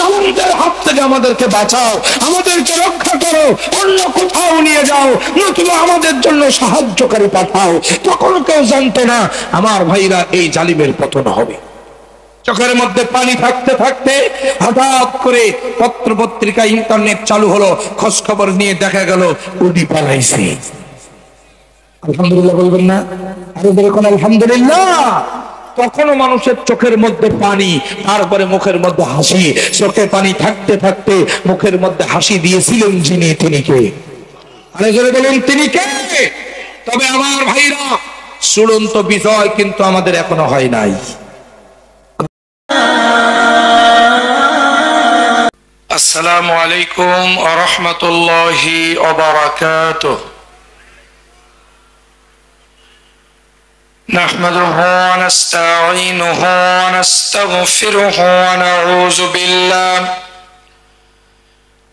জালিমদের হাত থেকে আমাদেরকে বাঁচাও, আমাদেরকে রক্ষা করো, অন্য কোথাও নিয়ে যাও, নতুবা আমাদের জন্য সাহায্যকারী পাঠাও। তখন কেউ জানতো না আমার ভাইরা এই জালিমের পতন হবে। চোখের মধ্যে পানি থাকতে থাকতে হঠাৎ করে পত্র পত্রিকা ইন্টারনেট চালু হলো, খোঁজ খবর নিয়ে দেখা গেল উডি পালাইছে। আলহামদুলিল্লাহ বলবেন না? আরো দেখুন আলহামদুলিল্লাহ। তখনও মানুষের চোখের মধ্যে পানি, তারপরে মুখের মধ্যে হাসি। চোখে পানি থাকতে থাকতে মুখের মধ্যে হাসি দিয়েছিলেন যিনি, তিনি কে? আরে জোরে বলুন, তিনি কে? তবে আমার ভাইরা, চূড়ান্ত বিজয় কিন্তু আমাদের এখনো হয় নাই। আসসালামু আলাইকুম ওয়া রাহমাতুল্লাহি ওয়া বারাকাতুহু। نحمده ونستعينه ونستغفره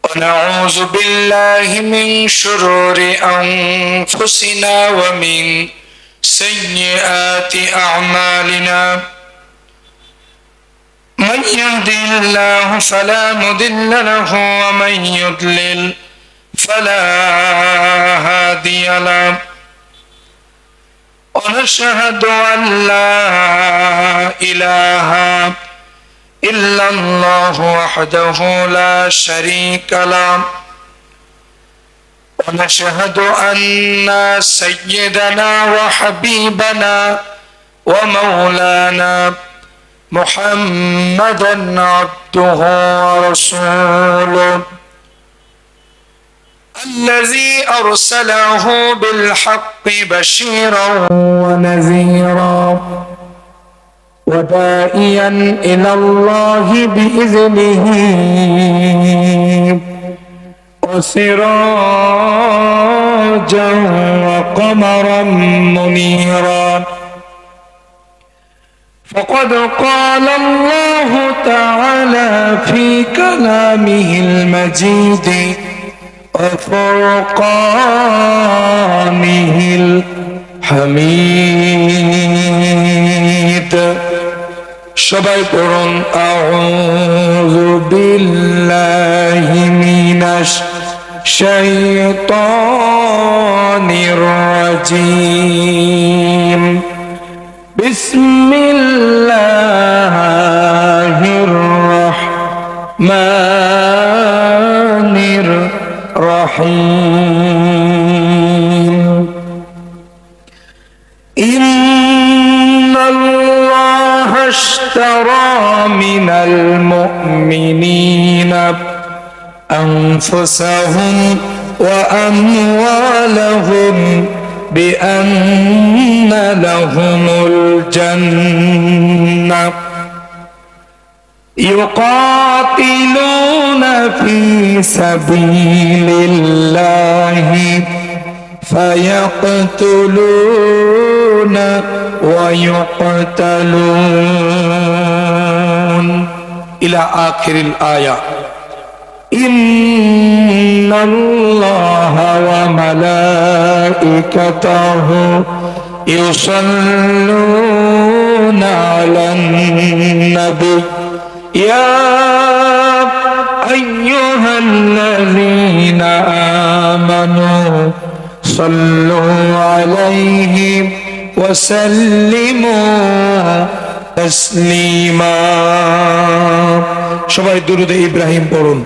ونعوذ بالله من شرور أنفسنا ومن سيئات أعمالنا. من يهده الله فلا مضل له ومن يضلل فلا هادي له. ونشهد أن لا إله إلا الله وحده لا شريك له. ونشهد أن سيدنا وحبيبنا ومولانا محمدا عبده ورسوله الذي أرسله بالحق بشيرا ونذيرا وداعيا إلى الله بإذنه وسراجا وقمرا منيرا. فقد قال الله تعالى في كلامه المجيد وفرقانه الحميد. সবাই পড়ুন আউযু বিল্লাহি মিনাশ শাইতানির রাজীম. বিসমিল্লাহির রাহমানির رحيم. إن الله اشترى من المؤمنين أنفسهم وأموالهم بأن لهم الجنة يقاتلون في سبيل الله فيقتلون ويقتلون إلى آخر الآية. إن الله وملائكته يصلون على النبي يا أيها الذين آمنوا صلوا عليه وسلموا تسليما. সবাই দুরূদ ইব্রাহিম পড়ুন।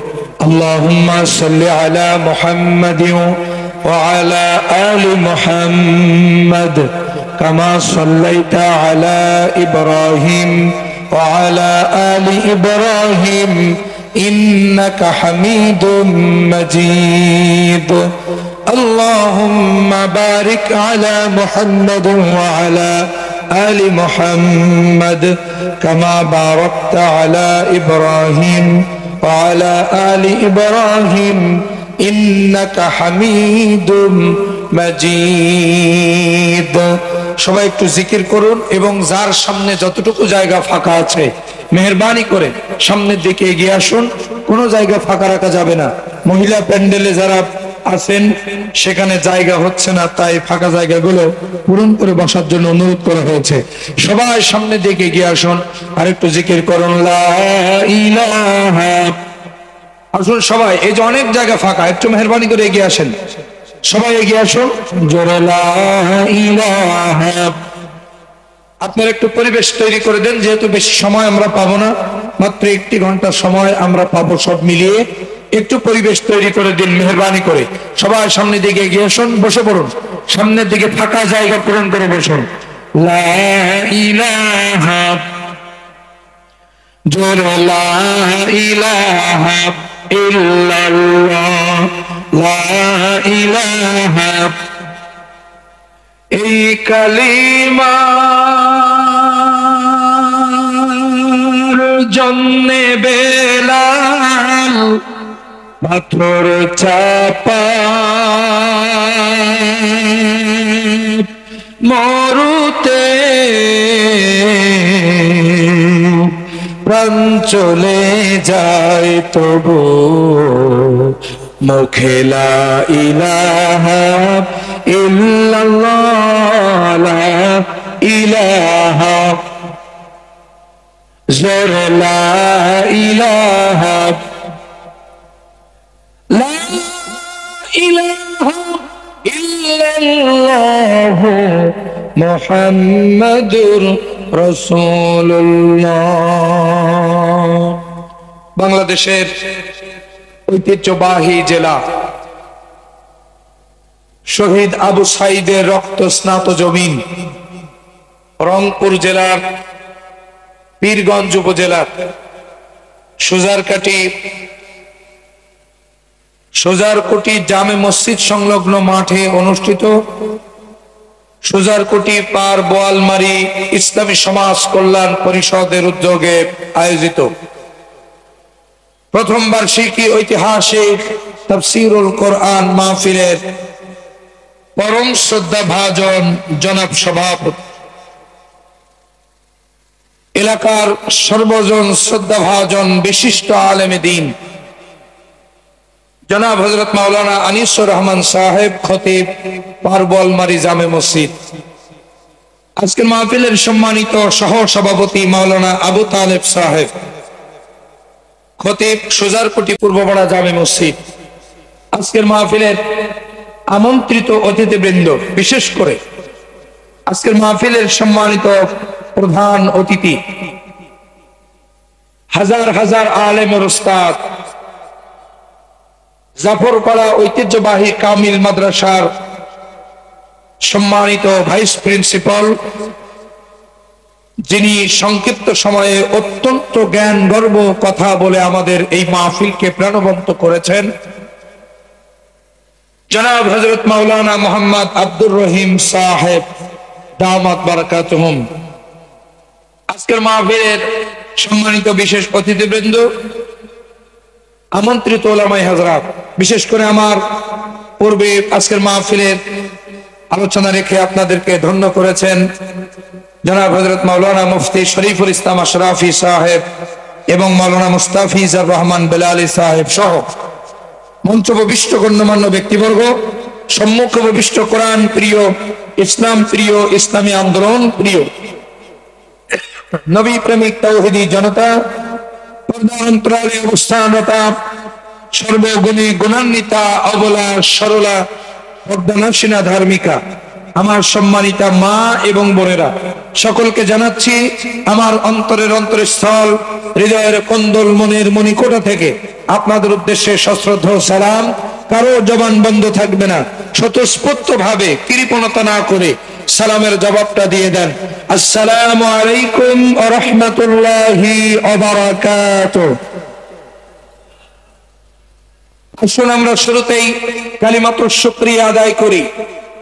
আল্লাহুম্মা সাল্লি আলা মুহাম্মাদিন ওয়া আলা আলি মুহাম্মাদ কামা সাল্লাইতা আলা ইব্রাহিম وعلى آل إبراهيم إنك حميد مجيد. اللهم بارك على محمد وعلى آل محمد كما باركت على إبراهيم وعلى آل إبراهيم إنك حميد مجيد. সবাই একটু জিকির করুন এবং যার সামনে যতটুকু জায়গা ফাঁকা আছে মেহেরবানি করে সামনের দিকে এগিয়ে আসুন। কোনো জায়গা ফাঁকা রাখা যাবে না। মহিলা প্যান্ডেলে যারা আছেন সেখানে জায়গা হচ্ছে না, তাই ফাঁকা জায়গাগুলো পূরণ করে বসার জন্য অনুরোধ করা হয়েছে। সবাই সামনের দিকে এগিয়ে আসুন আর একটু জিকির করুন লা ইলাহা আসুন সবাই, এই যে অনেক জায়গা ফাঁকা, একটু মেহরবানি করে এগিয়ে আসেন, সবাই এগিয়ে আসুন। জোরে লা ইলাহা। আপনারা একটু পরিবেশ তৈরি করে দেন, যেহেতু বেশি সময় আমরা পাবো না, মাত্র 1 ঘন্টা সময় আমরা পাবো, সব মিলিয়ে একটু পরিবেশ তৈরি করে দিন মেহরবানি করে। সবাই সামনের দিকে এগিয়ে আসুন, বসে পড়ুন, সামনের দিকে ফাঁকা জায়গা পূরণ করে বসুন। লা ইলাহা, জোরে লা ইলাহা ইল্লাল্লাহ, লা ইলাহা। এই কালিমার জন্যে বেলাল পাথর চাপা মরুতে প্রাণ চলে যায় তবু মুখে লা ইলাহা ইল্লাল্লাহ, লা ইলাহা, জোরে লা ইলাহা, লা ইলাহা ইল্লাল্লাহ মুহাম্মাদুর রাসূলুল্লাহ। বাংলাদেশের ঐতিহ্যবাহী জেলা, শহীদ আবু সাইদের রক্ত স্নাত জমিন, রংপুর জেলার পীরগঞ্জ উপজেলার সোজারকুটি জামে মসজিদ সংলগ্ন মাঠে অনুষ্ঠিত সোজারকুটি পার বোয়ালমারী ইসলামী সমাজ কল্যাণ পরিষদের উদ্যোগে আয়োজিত প্রথম বার্ষিকী ঐতিহাসিক তাফসীরুল কোরআন মাহফিলের পরম শ্রদ্ধাভাজন জনাব সভাপতি, এলাকার সর্বজন শ্রদ্ধাভাজন বিশিষ্ট আলেমে দ্বীন জনাব হযরত মাওলানা আনিসুর রহমান সাহেব, খতিব পার বোয়ালমারী জামে মসজিদ। আজকের মাহফিলের সম্মানিত সহ সভাপতি মাওলানা আবু তালেব সাহেব, খতিব সোজারকুটি পূর্বপাড়া জামে মসজিদ। আজকের মাহফিলের আমন্ত্রিত অতিথিবৃন্দ, বিশেষ করে আজকের মাহফিলের সম্মানিত প্রধান অতিথি, হাজার হাজার আলেমের উস্তাদ, জাফরপাড়া ঐতিহ্যবাহী কামিল মাদ্রাসার সম্মানিত ভাইস প্রিন্সিপাল, যিনি সংক্ষিপ্ত সময়ে অত্যন্ত জ্ঞান গর্ব কথা বলে আমাদের এই মাহফিলকে প্রাণবন্ত করেছেন, জনাব হযরত মাওলানা মোহাম্মদ আব্দুর রহিম সাহেব দামাত বারাকাতুহুম। আজকের মাহফিলের সম্মানিত বিশেষ অতিথিবৃন্দ, আমন্ত্রিত ওলামায়ে হযরত, বিশেষ করে আমার পূর্বে আজকের মাহফিলের আলোচনা রেখে আপনাদেরকে ধন্য করেছেন জনাব হযরত মাওলানা মুফতি শরীফুল ইসলাম আশরাফি সাহেব এবং মাওলানা মুস্তাফিজুর রহমান বেলালী সাহেব সহ মঞ্চপ্রবিষ্ট গণ্যমান্য ব্যক্তিবর্গ, সম্মুখপ্রবিষ্ট কোরআন প্রিয়, ইসলাম প্রিয়, ইসলামী আন্দোলন প্রিয়, নবী প্রেমিক তাওহীদি জনতা, পর্দার অন্তরালে অবস্থানরত সর্বগুণী গুণান্বিতা অবলা সরলা পর্দানাসীনা ধার্মিকা আমার সম্মানিতা মা এবং বোনেরা, সকলকে জানাচ্ছি আমার অন্তরের অন্তরস্থল, হৃদয়ের কন্দল, মনের মণিকোটা থেকে আপনাদের উদ্দেশ্যে সশ্রদ্ধ সালাম। কারো জবান বন্ধ থাকবে না, স্বতঃস্ফূর্ত ভাবে কৃপণতা না করে সালামের জবাবটা দিয়ে দেন। আসসালামু আলাইকুম ওয়া রাহমাতুল্লাহি ওয়া বারাকাতুহু। আসুন আমরা শুরুতেই কালিমাতুশ শুকরিয়া আদায় করি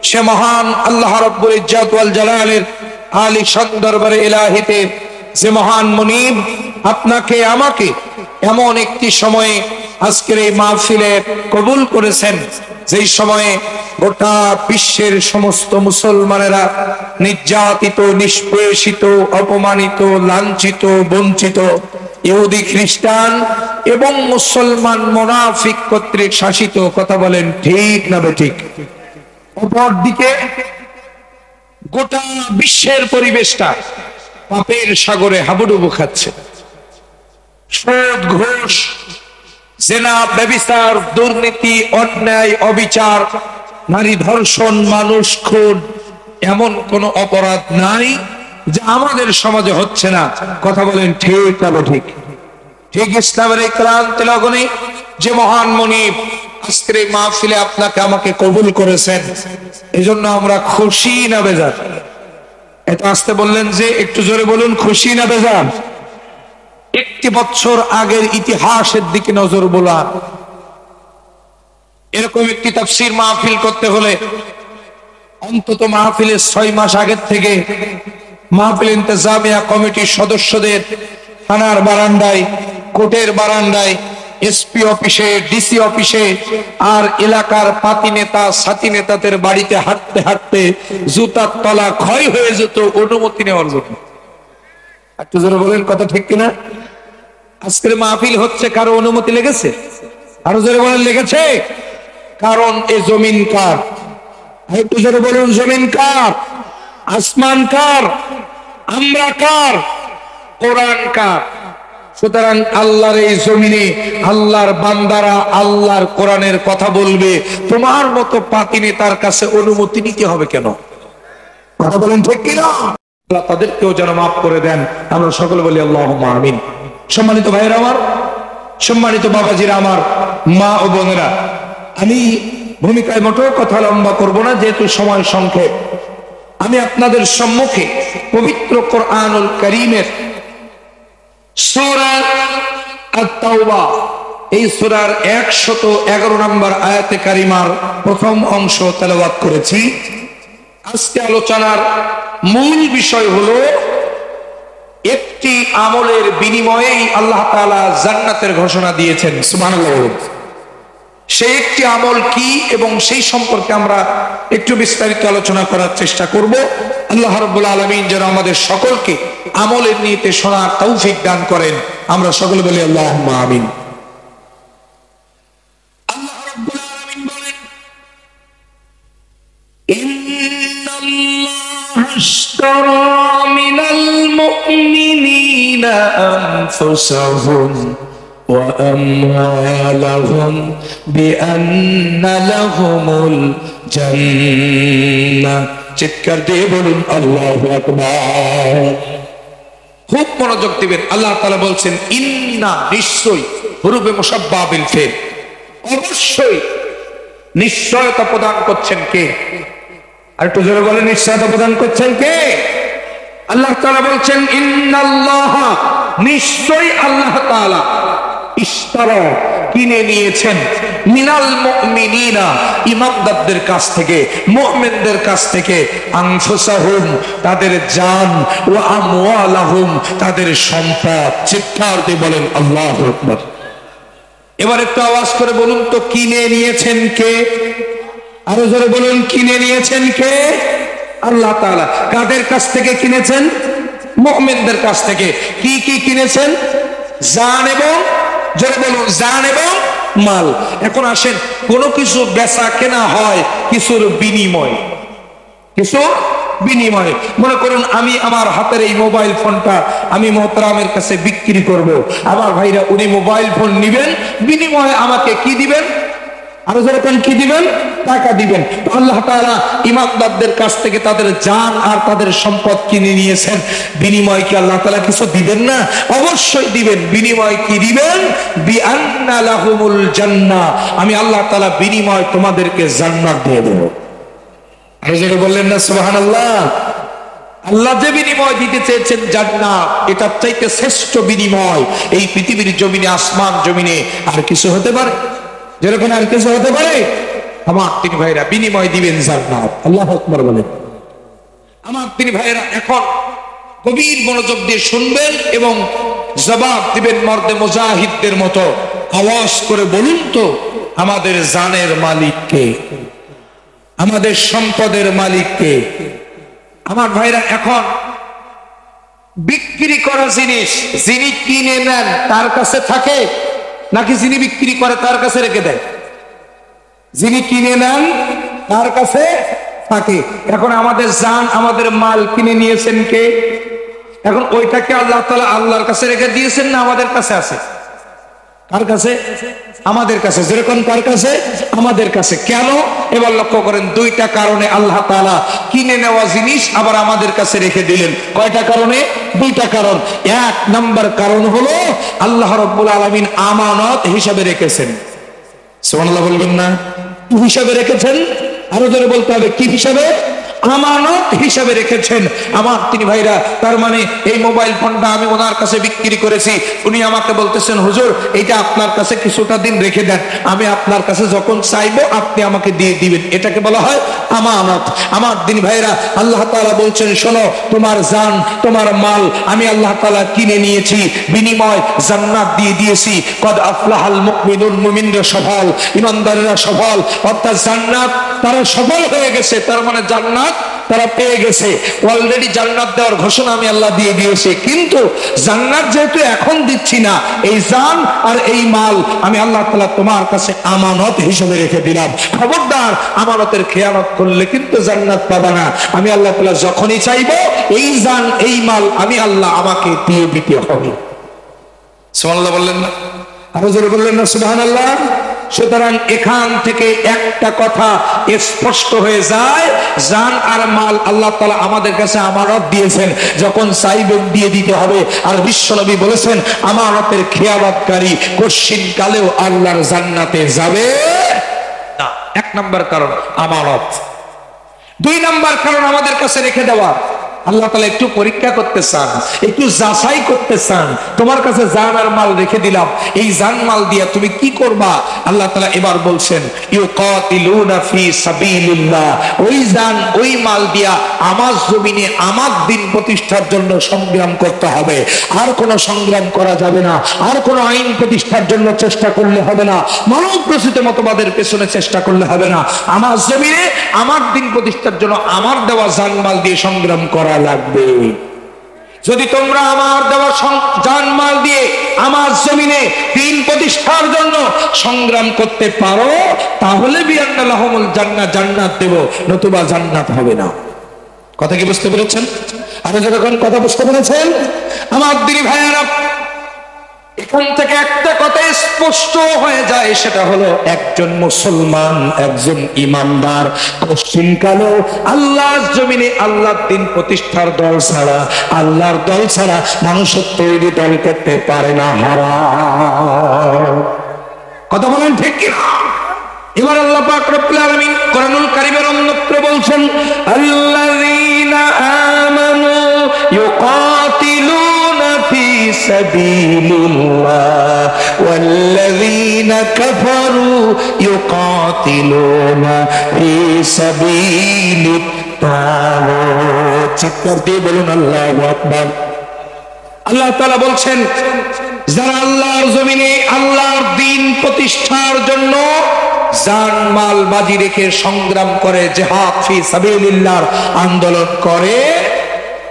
সে মহান আল্লাহ রাব্বুল ইজ্জত ওয়াল জালালের আলিশান দরবারে ইলাহিতে, যে মহান মুনিব আপনাকে আমাকে এমন একটি সময়ে আজকের এই মাহফিলে কবুল করেছেন, যেই সময়ে গোটা বিশ্বের সমস্ত মুসলমানেরা নির্যাতিত, নিষ্পেষিত, অপমানিত, লাঞ্ছিত, বঞ্চিত, ইহুদি, খ্রিস্টান এবং মুসলমান মুনাফিক কর্তৃক শাসিত। কথা বলেন ঠিক না বেঠিক? অপরদিকে গোটা বিশ্বের পরিবেশটা পাপের সাগরে হাবুডুবু খাচ্ছে। সুদ, ঘুষ, জেনা, ব্যভিচার, দুর্নীতি, অন্যায়, অবিচার, নারী ধর্ষণ, মানুষ খুন, এমন কোন অপরাধ নাই যে আমাদের সমাজে হচ্ছে না। কথা বলেন ঠিক না ঠিক? ঠিক ইসলামের এই ক্রান্তি লগনে যে মহান মনিব আজকের এই মাহফিলে আপনাকে আমাকে কবুল করেছেন, এজন্য আমরা খুশি না বেজার? এত আসতে বললেন যে, একটু জোরে বলুন, খুশি না বেজার? একটি বছর আগের ইতিহাসের দিকে নজর বোলান। এরকম একটি তাফসীর মাহফিল করতে হলে অন্তত মাহফিলের 6 মাস আগের থেকে মাহফিল ইন্তেজামিয়া কমিটির সদস্যদের থানার বারান্দায়, কোর্টের বারান্দায়, এসপি অফিসে, ডিসি অফিসে, আর এলাকার পাতি নেতা, সাথী নেতাদের বাড়িতে হাঁটতে হাঁটতে জুতার তলা ক্ষয় হয়ে যেত অনুমতি নেওয়ার জন্য। একটু জোরে বলেন, কথা ঠিক কিনা? আজকের মাহফিল হচ্ছে, কারো অনুমতি লেগেছে? আরো জোরে বলেন, লেগেছে? কারণ এ জমিন কার? একটু জোরে বলুন, জমিন কার? আসমান কার? আমরা কার? কোরআন কার? সুতরাং আল্লাহর এই জমিনে আল্লাহর বান্দারা আল্লাহর কোরআনের কথা বলবে, তোমার মতো পাতি নেতার কাছে অনুমতি নিতে হবে কেন? কথা বলেন ঠিক কিনা? আল্লাহ তাদেরকেও যেন মাফ করে দেন, আমরা সকলে বলি আল্লাহুম্মা আমিন। সম্মানিত ভাইয়েরা আমার, সম্মানিত বাবাজিরা আমার, মা ও বোনেরা, আমি ভূমিকায় মোটেও কথা লম্বা করব না, যেহেতু সময় সংক্ষেপ। আমি আপনাদের সম্মুখে পবিত্র কোরআনুল কারীমের সূরা আত-তাওবা, এই সূরার 111 নম্বর আয়াতে কারিমার প্রথম অংশ তেলাওয়াত করেছি। আজকে আলোচনার মূল বিষয় হলো, একটি আমলের বিনিময়েই আল্লাহ তাআলা জান্নাতের ঘোষণা দিয়েছেন। সুবহানাল্লাহ। সেই একটি আমল কি, এবং সেই সম্পর্কে আমরা একটু বিস্তারিত আলোচনা করার চেষ্টা করব। আল্লাহ রাব্বুল আলামিন যেন আমাদের সকলকে আমলের নিয়তে শোনার তৌফিক দান করেন, আমরা সকলে বলি আল্লাহুম্মা আমিন। আল্লাহ রাব্বুল আলামিন বলেন, ইন্নাল্লাহা আশতারা মিনাল মুমিনিনা আনফুসাহুম وأموالهم بأن لهم الجنة। চিৎকার দিয়ে বলুন আল্লাহু আকবার। খুব মনোযোগ দিবেন। আল্লাহ তাআলা বলছেন, ইন্না, নিশ্চয়ই, হুরুফে মুশাব্বাহ বিল ফিল, অবশ্যই, নিশ্চয়তা প্রদান করছেন কে? আর একটু জোরে বলেন, নিশ্চয়তা প্রদান করছেন কে? আল্লাহ তাআলা বলছেন, ইন্নাল্লাহা, নিশ্চয়ই আল্লাহ তাআলা, ইশতারা, কিনে নিয়েছেন, মিনাল মুমিনিনা, ঈমানদারদের কাছ থেকে, মুমিনদের কাছ থেকে, আনফুসাহুম, তাদের জান, ওয়া আমওয়ালাহুম, তাদের সম্পদ। চিৎকার দিয়ে বলেন আল্লাহু আকবার। এবার একটু আওয়াজ করে বলুন তো, কিনে নিয়েছেন কে? আরো জোরে বলুন, কিনে নিয়েছেন কে? আল্লাহ তাআলা। কাদের কাছ থেকে কিনেছেন? মুমিনদের কাছ থেকে। কি কি কিনেছেন? জান এবং, জোরে বলুন, জান এবং মাল। এখন আসেন, কোনো কিছু বেচা কেনা হয় কিছুর বিনিময়, কিছু বিনিময়। মনে করুন, আমি আমার হাতের এই মোবাইল ফোনটা আমি মোহতারামের কাছে বিক্রি করব, আমার ভাইরা উনি মোবাইল ফোন নিবেন, বিনিময়ে আমাকে কি দিবেন? আরো যেরকম কি দিবেন? টাকা দিবেন। আল্লাহ তাআলা ঈমানদারদের কাছ থেকে তাদের জান আর তাদের সম্পদ কিনে নিয়েছেন, বিনিময় কি আল্লাহ তাআলা কিছু দিবেন না? অবশ্যই দিবেন। বিনিময় কি দিবেন? বিআন্না লাহুমুল জান্নাহ, আমি আল্লাহ তাআলা বিনিময় তোমাদেরকে জান্নাত দিয়ে দেব। আর যারা বললেন না সুবহানাল্লাহ। আল্লাহ যে বিনিময় দিতে চেয়েছেন জান্নাত, এটার চাইতে শ্রেষ্ঠ বিনিময় এই পৃথিবীর জমিনে, আসমান জমিনে আর কিছু হতে পারে? যেরকম আর কিছু হতে পারে? আমার তিনি ভাইরা, বিনিময় দিবেন জান্নাত। আল্লাহু আকবার বলেন। আমার তিনি ভাইরা, এখন গভীর মনোযোগ দিয়ে শুনবেন এবং জবাব দিবেন মর্দে মুজাহিদদের মতো। আওয়াজ করে বলুন তো, আমাদের জানের মালিক কে? আমাদের সম্পদের মালিক কে? আমার ভাইরা, এখন বিক্রি করা জিনিস যিনি কিনে নেন তার কাছে থাকে, নাকি যিনি বিক্রি করে তার কাছে রেখে দেয়? যিনি কিনে নেন তার কাছে থাকে। এখন আমাদের জান, আমাদের মাল কিনে নিয়েছেন কে? এখন ওইটাকে আল্লাহ তাআলা আল্লাহর কাছে রেখে দিয়েছেন না আমাদের কাছে আছে? কার কাছে? আমাদের কাছে। যেরকম কার কাছে? আমাদের কাছে। কেন? এবার লক্ষ্য করেন, দুইটা কারণে আল্লাহ তাআলা কিনে নেওয়া জিনিস আবার আমাদের কাছে রেখে দিলেন। কয়টা কারণে? দুইটা কারণ। এক নাম্বার কারণ হলো আল্লাহ রাব্বুল আলামিন আমানত হিসাবে রেখেছেন। সুবহানাল্লাহ বলবেন না? কি হিসাবে রেখেছেন? আরো জোরে বলতে হবে, কি হিসাবে? আমানত হিসাবে রেখেছেন। আমার তিনি ভাইরা, তার মানে এই মোবাইল ফোনটা আমি ওনার কাছে বিক্রি করেছি, উনি আমাকে বলতেছেন হুজুর এটা আপনার কাছে কিছুটা দিন রেখে দেন, আমি আপনার কাছে যখন চাইবো আপনি আমাকে দিয়ে দিবেন, এটাকে বলা হয় আমানত। আমার তিনি ভাইরা, আল্লাহ তাআলা বলছেন শোনো, তোমার জান তোমার মাল আমি আল্লাহ তাআলা কিনে নিয়েছি, বিনিময় জান্নাত দিয়ে দিয়েছি। কদ আফলাহাল মুমিনুন, মুমিনরা সফল, ইমানদাররা সফল, অর্থাৎ জান্নাত তারা সফল হয়ে গেছে, তার মানে জান্নাত তারা পেয়ে গেছে। অলরেডি জান্নাত দেওয়ার ঘোষণা আমি আল্লাহ দিয়ে দিয়েছি, কিন্তু জান্নাত যেহেতু এখন দিচ্ছি না, এই জান আর এই মাল আমি আল্লাহ তাআলা তোমার কাছে আমানত হিসেবে রেখে দিলাম। খবরদার, আমানতের খেয়ানত করলে কিন্তু জান্নাত পাবে না। আমি আল্লাহ তাআলা যখনই চাইবো এই জান এই মাল আমি আল্লাহ আমাকে দিয়ে দিতে হবে। সুবহানাল্লাহ বললেন না? আরো জোরে বললেন না সুবহানাল্লাহ? সুতরাং এখান থেকে একটা কথা স্পষ্ট হয়ে যায়, জান আর মাল আল্লাহ তাআলা আমাদের কাছে আমানত দিয়েছেন, যখন চাইবেন দিয়ে দিতে হবে। আর বিশ্বনবী বলেছেন আমানতের খেয়ানতকারী কশিন কালেও আল্লাহর জান্নাতে যাবে না। এক নাম্বার কারণ আমানত। দুই নাম্বার কারণ আমাদের কাছে রেখে দেওয়া। আল্লাহ তাআলা একটু পরীক্ষা করতে চান, একটু যাচাই করতে চান। তোমার কাছে জান আর মাল রেখে দিলাম, এই জান মাল দিয়া তুমি কি করবা? আল্লাহ তাআলা এবার বলছেন ইউকাতিলুনা ফি সাবিলিল্লাহ, ওই জান ওই মাল দিয়া আমার জমিনে আমার দিন প্রতিষ্ঠার জন্য সংগ্রাম করতে হবে। আর কোনো সংগ্রাম করা যাবে না, আর কোনো আইন প্রতিষ্ঠার জন্য চেষ্টা করলে হবে না, মানব প্রসূত মতবাদের পেছনে চেষ্টা করলে হবে না। আমার জমিনে আমার দিন প্রতিষ্ঠার জন্য আমার দেওয়া জান মাল দিয়ে সংগ্রাম করা লাগবে। যদি তোমরা আমার দেওয়া জানমাল দিয়ে আমার জমিনে দিন প্রতিষ্ঠার জন্য সংগ্রাম করতে পারো, তাহলে বিআন্না লাহুমুল জান্নাহ, জান্নাত দেব, নতুবা জান্নাত হবে না। কথা কি বুঝতে পেরেছেন? আর যখন কথা বুঝতে পেরেছেন আমার দিনী ভাইয়েরা, এখান থেকে একটা কথা স্পষ্ট হয়ে যায়, সেটা হলো একজন মুসলমান, একজন ইমানদার পশ্চিমকালেও আল্লাহর জমিনে আল্লাহর দিন প্রতিষ্ঠার দল ছাড়া, আল্লাহর দল ছাড়া মানুষের তৈরি দল করতে পারে না। হারাম। কথা বলেন ঠিক কিনা? এবার আল্লাহ পাক রব্বুল আলামিন কোরআনুল কারীমের অন্যত্র বলছেন আল্লাযীনা আমানু ইউকাতিলুনা ফি সাবিলিল্লাহ ওয়াল্লাযীনা কাফারু ইউকাতিলুনা ফি সাবিলিত তাগুত। চিৎকার দিয়ে বলুন আল্লাহু আকবার। আল্লাহ তাআলা বলছেন যারা আল্লাহর জমিনে আল্লাহর দ্বীন প্রতিষ্ঠার জন্য জান মাল বাজি রেখে সংগ্রাম করে, জিহাদ ফি সাবিলিল্লাহর আন্দোলন করে,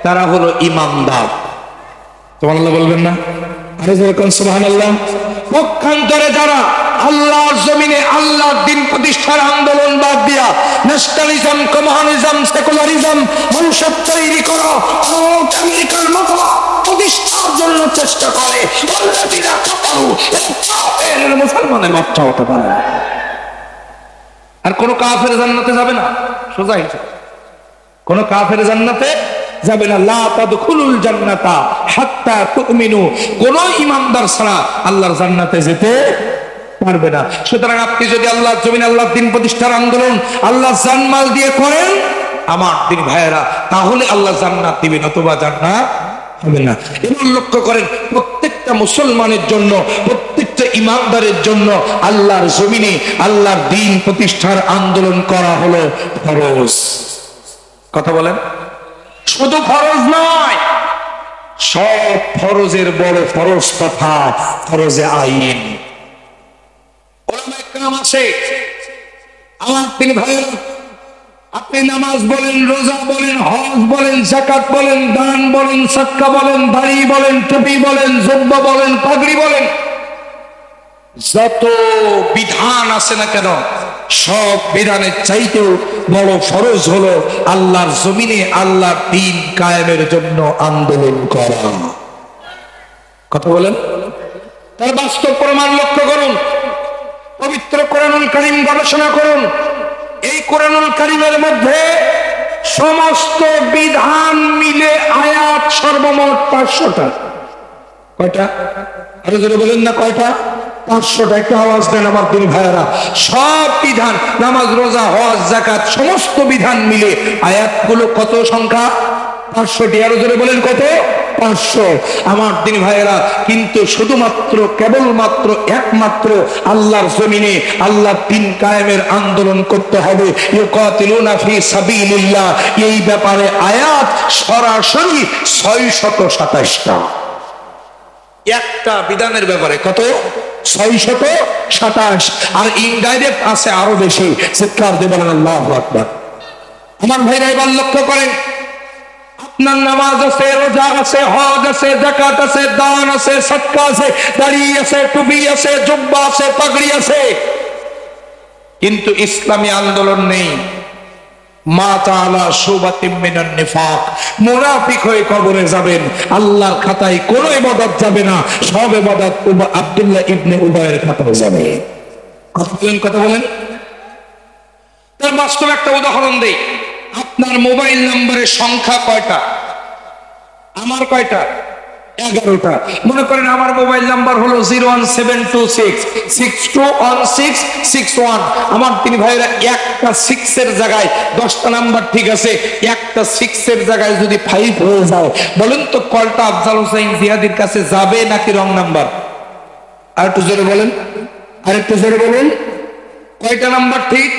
তারা হলো ঈমানদার। সুবহানাল্লাহ বলবেন না? আরে যেরকম সুবহানাল্লাহ। পক্ষান্তরে যারা আল্লাহর জমিনে আল্লাহর দ্বীন প্রতিষ্ঠার আন্দোলন বাদ দিয়া ন্যাশনালিজম, কমিউনিজম, সেকুলারিজম মানুষের তৈরি করো আমেরিকার মতো প্রতিষ্ঠার জন্য চেষ্টা করে, মুসলমানের মাত্রা হতে পারে না। আর কোন কাফের জান্নাতে যাবে না। সোজা হিসাব, কোন কাফের জান্নাতে যাবে না। লা তাদখুলুল জান্নাতা হাত্তা তুমিনু, কোন ঈমানদার ছাড়া আল্লাহর জান্নাতে যেতে পারবে না। সুতরাং আপনি যদি আল্লাহর জমিনে আল্লাহর দ্বীন প্রতিষ্ঠার আন্দোলন আল্লাহ জানমাল দিয়ে করেন আমার দিন ভাইয়েরা, তাহলে আল্লাহ জান্নাত দিবেন, অথবা জান্নাত হবে না। এবার লক্ষ্য করেন, প্রত্যেকটা মুসলমানের জন্য, প্রত্যেকটা ঈমানদারের জন্য আল্লাহর জমিনে আল্লাহর দ্বীন প্রতিষ্ঠার আন্দোলন করা হলো ফরজ। কথা বলেন, শুধু ফরজ নয়, সব ফরজের বড় ফরজ তথা ফরজে আইন। ওলামায়ে কেরাম আছে আমার তিন ভাইয়েরা, আপনি নামাজ বলেন, রোজা বলেন, হজ বলেন, যাকাত বলেন, দান বলেন, সাদকা বলেন, দাড়ি বলেন, টুপি বলেন, জুব্বা বলেন, পাগড়ি বলেন, যত বিধান আছে না কেন, সব বিধানের চাইতেও বড় ফরজ হলো আল্লাহর জমিনে আল্লাহর দ্বীন কায়েমের জন্য আন্দোলন করা। কথা বলেন, তার বাস্তব প্রমাণ লক্ষ্য করুন। পবিত্র কোরআনুল কারীম গবেষণা করুন। এই কোরআনুল কারীমের মধ্যে সমস্ত বিধান মিলে আয়াত সর্বমোট 500টা। কয়টা? আরো জোরে বলেন না, কয়টা? 500টা। একটা আওয়াজ দেন আমার দিন ভাইয়েরা। সব বিধান, নামাজ, রোজা, হজ, যাকাত, সমস্ত বিধান মিলে আয়াতগুলো কত সংখ্যা? 500টি। আরো জোরে বলেন কত? 500। আমার দিন ভাইয়েরা, কিন্তু শুধুমাত্র কেবলমাত্র একমাত্র আল্লাহর জমিনে আল্লাহর দ্বীন কায়েমের আন্দোলন করতে হবে। ইউকাতিলুনা ফি সাবিলিল্লাহ, এই ব্যাপারে আয়াত সরাসরি 627টা। একটা বিধানের ব্যাপারে কত? 627। আর ইনডাইরেক্ট আছে আরো বেশি। চিৎকার দিয়ে বলেন আল্লাহু আকবার। আমার ভাইরা এবার লক্ষ্য করেন, আপনার নামাজ আছে, রোজা আছে, হজ আছে, যাকাত আছে, দান আছে, সাদকা আছে, দাড়ি আছে, টুপি আছে, জুব্বা আছে, পাগড়ি আছে, কিন্তু ইসলামী আন্দোলন নেই। মা তাআলা শুবাতিম মিনান নিফাক, মুনাফিক হয়ে কবরে যাবেন। আল্লাহর খাতায় কোনো ইবাদত যাবে না, সব ইবাদত আব্দুল্লাহ ইবনে উবাইয়ের খাতায় যাবে। কথা বলেন। তার বাস্তব একটা উদাহরণ দেই। আপনার মোবাইল নম্বরের সংখ্যা কয়টা? আমার কয়টা? 11টা। মনে করেন আমার মোবাইল নাম্বার হলো 01726621661। আমার তিন ভাইরা একটা 6 এর জায়গায় 10টা নাম্বার ঠিক আছে, একটা 6 এর জায়গায় যদি 5 হয়ে যায়, বলেন তো কলটা আফজাল হোসেন জিয়াদির কাছে যাবে নাকি রং নাম্বার? আর একটু জোরে বলেন, আর একটু জোরে বলেন। কয়টা নাম্বার ঠিক?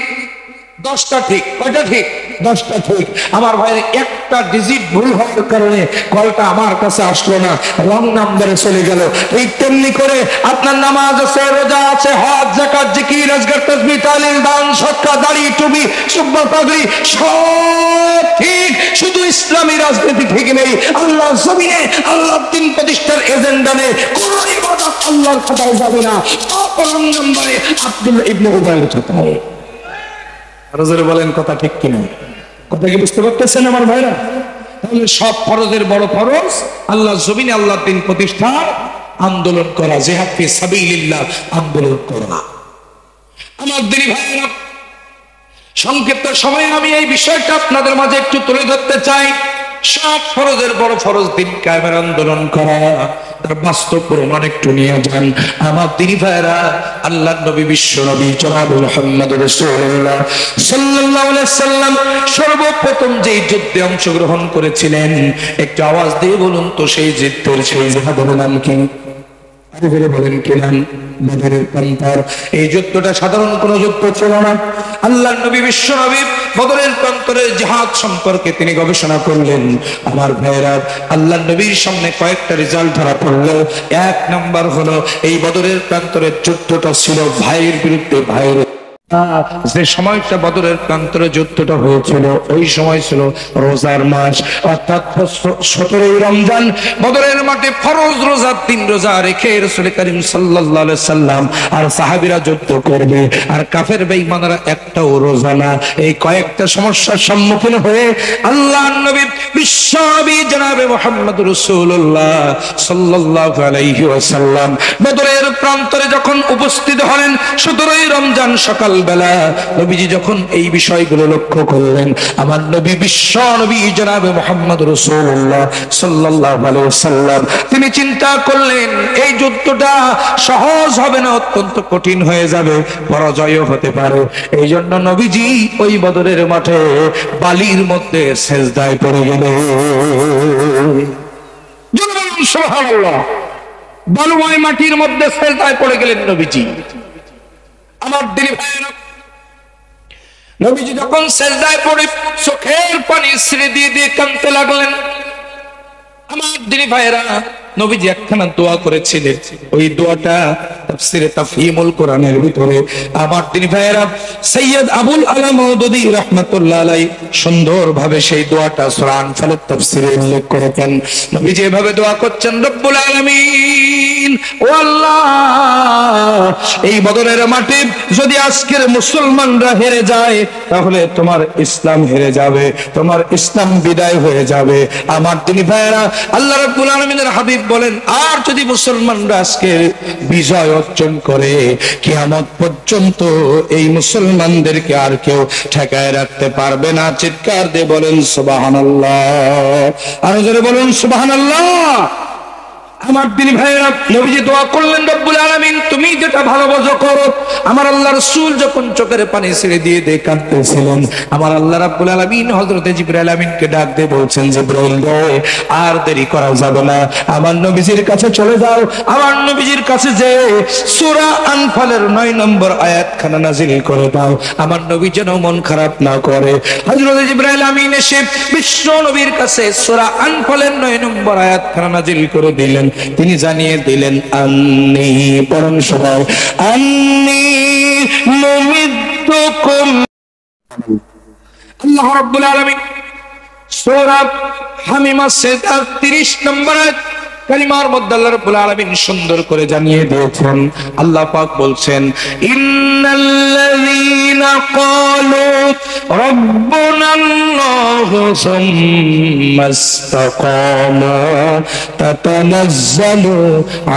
10টা ঠিক। কয়টা ঠিক? 10টা ঠিক। আমার ভাইয়ের একটা ডিজিট ভুল হওয়ার কারণে কলটা আমার কাছে আসলো না, রং নাম্বারে চলে গেল। এই তেমনি করে আপনার নামাজ আছে, রোজা আছে, হজ, যাকাত, জিকির, আজকার, তাসবিহ, তাহলিল, দান, সদকা, দাড়ি, টুপি, জুব্বা, পাগড়ি সব ঠিক, শুধু ইসলামী রাজনীতি ঠিক নেই। আল্লাহর জমিনে আল্লাহর দ্বীন প্রতিষ্ঠার এজেন্ডা নেই। কোন ইবাদত আল্লাহর খাতায় যাবে না, সব রং নাম্বারে আব্দুল্লাহ ইবনে উবাইয়ের খাতায়। আরো জোরে বলেন, কথা ঠিক কিনা? কথা কি বুঝতে পারতেছেন আমার ভাইরা? তাহলে সব ফরজের বড় ফরজ আল্লাহ জমিনে আল্লাহর দ্বীন প্রতিষ্ঠার আন্দোলন করা, জিহাদ ফি সাবিলিল্লাহ আন্দোলন করা। আমার দিনী ভাইরা, সংক্ষিপ্ত সময়ে আমি এই বিষয়টা আপনাদের মাঝে একটু তুলে ধরতে চাই। সব ফরজের বড় ফরজ দ্বীন কায়েমের আন্দোলন করা। তার বাস্তব প্রমাণ একটু নিয়ে যান আমার দিনী ভাইরা। আল্লাহর নবী, বিশ্ব নবী জনাব মুহাম্মদ রাসূলুল্লাহ সাল্লাল্লাহু আলাইহি সাল্লাম সর্বপ্রথম যে যুদ্ধে অংশগ্রহণ করেছিলেন, একটু আওয়াজ দিয়ে বলুন তো সেই যুদ্ধের, সেই জিহাদের নাম কি? আরে বলেন কি নাম? বদরের প্রান্তর। এই যুদ্ধটা সাধারণ কোন যুদ্ধ ছিল না। আল্লাহর নবী, বিশ্ব নবী বদরের প্রান্তরের জিহাদ সম্পর্কে তিনি গবেষণা করলেন। আমার ভাইরা, আল্লাহর নবীর সামনে কয়েকটা রেজাল্ট ধরা পড়লো। 1 নাম্বার হলো এই বদরের প্রান্তরের যুদ্ধটা ছিল ভাইয়ের বিরুদ্ধে ভাইয়ের। যে সময়টা বদরের প্রান্তরে যুদ্ধটা হয়েছিল, ওই সময় ছিল রোজার মাস, অর্থাৎ 17ই রমজান। বদরের মাঠে ফরজ রোজা 3 রোজা রেখে রাসূল করিম সাল্লাল্লাহু আলাইহি সাল্লাম আর সাহাবীরা যুদ্ধ করবে, আর কাফের বেঈমানরা একটাও রোজা না। এই কয়েকটা সমস্যার সম্মুখীন হয়ে আল্লাহর নবী, বিশ্ব নবী জনাবে মুহাম্মদ রাসূলুল্লাহ সাল্লাল্লাহু আলাইহি ওয়াসাল্লাম বদরের প্রান্তরে যখন উপস্থিত হলেন 17ই রমজান সকাল বেলা, নবীজি যখন এই বিষয়গুলো লক্ষ্য করলেন, আমার নবী, বিশ্ব নবী জনাবে মুহাম্মদ রাসূলুল্লাহ সাল্লাল্লাহু আলাইহি ওয়াসাল্লাম তিনি চিন্তা করলেন এই যুদ্ধটা সহজ হবে না, অত্যন্ত কঠিন হয়ে যাবে, পরাজয়ও হতে পারে। এই জন্য নবীজি ওই বদরের মাঠে বালির মধ্যে সেজদায় পড়ে গেলেন। সুবহানাল্লাহ, বালুময় মাটির মধ্যে সেজদায় পড়ে গেলেন নবীজি। আমার দিনী ভাইরা, নবীজি যখন সেজদায় পড়ে চোখের পানি ছেড়ে দিয়ে দিয়ে কাঁদতে লাগলেন। আমার দিনী ভাইরা, নবীজি একখানা দোয়া করেছিলেন, ওই দোয়াটা তাফসীরে তাফহিমুল কোরআনের ভিতরে আমার দিনী ভাইরা সৈয়দ আবুল আলা মওদুদী রাহমাতুল্লাহ আলাইহি সুন্দরভাবে সেই দোয়াটা সূরা আনফালের তাফসীরে উল্লেখ করেছেন। নবীজি এভাবে দোয়া করছেন, রব্বুল আলামিন, ও আল্লাহ, এই বদরের মাঠে যদি আজকের মুসলমানরা হেরে যায়, তাহলে তোমার ইসলাম হেরে যাবে, তোমার ইসলাম বিদায় হয়ে যাবে। আমার দিনী ভাইরা, আল্লাহ রাব্বুল আলামিনের হাবিব মালিক বলেন, আর যদি মুসলমানরা আজকে বিজয় অর্জন করে, কিয়ামত পর্যন্ত এই মুসলমানদেরকে আর কেউ ঠেকায় রাখতে পারবে না। চিৎকার দিয়ে বলেন সুবহানাল্লাহ, আর জোরে বলুন সুবহানাল্লাহ। আমার দিন ভাইয়েরা, নবীজি দোয়া করলেন, রব্বুল আলামিন তুমি যেটা ভালো বোঝো করো। আমার আল্লাহ রাসূল যখন চোখের পানি ছেড়ে দিয়ে কাঁদতেছিলেন, আমার আল্লাহ রাব্বুল আলামিন হযরত জিবরাইল আমিনকে ডাক দিয়ে বলছেন, জিবরাইল রে, আর দেরি করা যাবে না, আমার নবীজির কাছে চলে যাও। আমার নবীজির কাছে যে সূরা আনফালের 9 নম্বর আয়াতখানা নাযিল করে দাও, আমার নবী যেন মন খারাপ না করে। হযরত জিবরাইল আমিন এসে বিশ্ব নবীর কাছে সূরা আনফালের 9 নম্বর আয়াতখানা নাযিল করে দিলেন। তিনি জানিয়ে দিলেন, আন্নী, পরম সবাই, আন্নী মুমিদ্দুকুম। আল্লাহ রাব্বুল আলামিন সূরা হামিমা 30 নম্বর কালিমার মধ্যে আল্লাহ রাব্বুল আলামিন সুন্দর করে জানিয়ে দিয়েছেন। আল্লাহ পাক বলছেন, ইন্নাল্লাযীনা ক্বালু রাব্বুনাল্লাহু সুম্মা ইসতাকামু তাতানাজ্জালু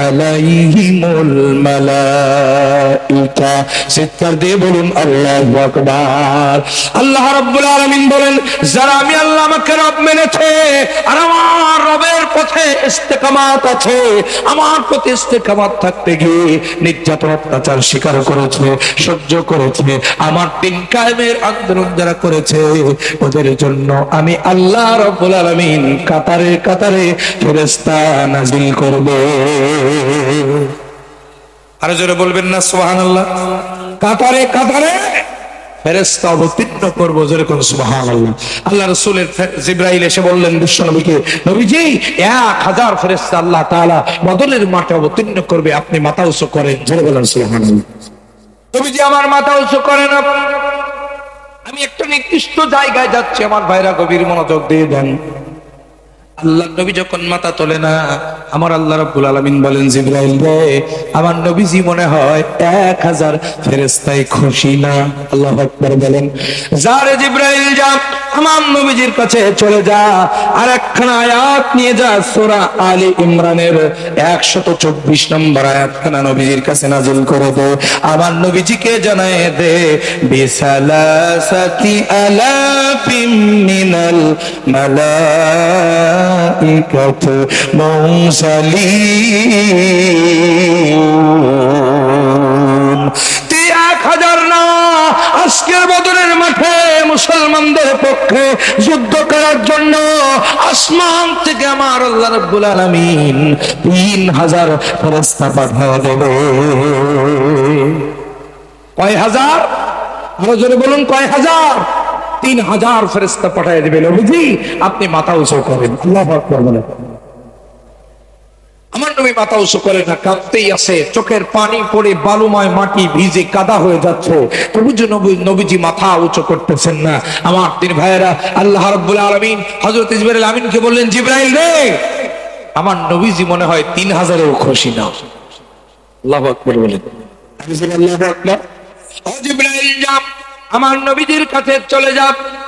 আলাইহিমুল মালাইকা। চিৎকার দিয়ে বলুন আল্লাহু আকবার। আল্লাহ রাব্বুল আলামিন বলেন, যারা আমি আল্লাহ আমাকে রব মেনেছে আর আমার রবের পথে ইস্তেকামাত আছে, আমার প্রতি ইস্তেকামাত থাকতে গিয়ে নির্যাতন অত্যাচার স্বীকার করেছে, সহ্য করেছে, আমার দিন কায়েমের আন্দোলন যারা করেছে, ওদের জন্য আমি আল্লাহ রাব্বুল আলামিন কাতারে কাতারে ফেরেশতা নাযিল করব। আর জোরে বলবেন না সুবহানাল্লাহ। কাতারে কাতারে ফেরেশতা অবতীর্ণ করব, জোরে কোন সুবহানাল্লাহ। আল্লাহ রাসূলের জিবরাইল এসে বললেন বিশ্ব নবীকে, নবীজি 1000 ফেরেশতা আল্লাহ তাআলা বদরের মাঠে অবতীর্ণ করবে, আপনি মাথা উঁচু করেন, জোরে বলেন সুবহানাল্লাহ। নবীজি আমার মাথা উঁচু করেন, আমি একটা নির্দিষ্ট জায়গায় যাচ্ছি, আমার ভাইরা গভীর মনোযোগ দিয়ে দেন। আল্লাহ নবী যখন মাথা তোলে না, আমার আল্লাহ রাব্বুল আলামিন বলেন, জিবরাইল রে, আমার নবীজি মনে হয় 1000 ফেরেশতাই খুশি না। আল্লাহু আকবার বলেন। যা রে জিবরাইল, যা আমার নবীজির কাছে চলে যা, আর একখানা আয়াত নিয়ে যা, সূরা আলী ইমরানের 124 নম্বর আয়াতখানা নবীজির কাছে নাযিল করে দে। আমার নবীজিকে জানায় দে, বিসালাসাতি আলাফিম মিনাল মালাইকাতু মুরসালিন। 1000 না, আজকের বদরের মাঠে মুসলমানদের পক্ষে যুদ্ধ করার জন্য আসমান থেকে আমার আল্লাহ রাব্বুল আলামিন 3000 ফেরেশতা পাঠিয়ে দেবে। কয় হাজার? আরো জোরে বলুন, কয় হাজার? 3000 ফেরেশতা পাঠিয়ে দেবে। নবীজি আপনি মাথা উঁচু করেন। আল্লাহু আকবার বলেন। আমার নবী মাথা উঁচু করে না, কাঁদতেই আছে, চোখের পানি পড়ে বালুময় মাটি ভিজে কাদা হয়ে যাচ্ছে, তবু যে নবীজি মাথা উঁচু করতেছেন না। আমার তিন ভাইয়েরা, আল্লাহ রাব্বুল আলামিন হযরত জিবরাইল আমিনকে বললেন, জিবরাইল রে, আমার নবীজি মনে হয় 3000-এও খুশি না। আল্লাহু আকবার বলেন। আল্লাহু আকবার। ও জিবরাইল, যা আমার নবীজির কাছে চলে যা,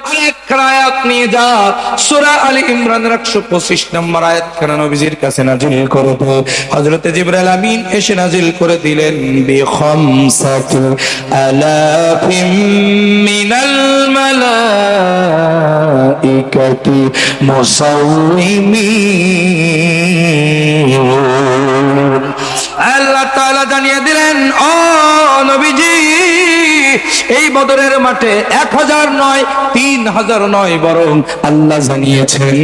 আরেক আয়াত নিয়ে যা, সূরা আলী ইমরানের 125 নম্বর আয়াতখানা নবীজির কাছে নাযিল করে দে। হযরত জিবরাইল আমিন এসে নাযিল করে দিলেন, বিখামসাতি আলাফিম মিনাল মালাইকাতি মুসাউমিমিন। আল্লাহ তাআলা জানিয়ে দিলেন, ও নবীজি, এই বদরের মাঠে 1000 নয়, 3000 নয়, বরং আল্লাহ জানিয়েছেন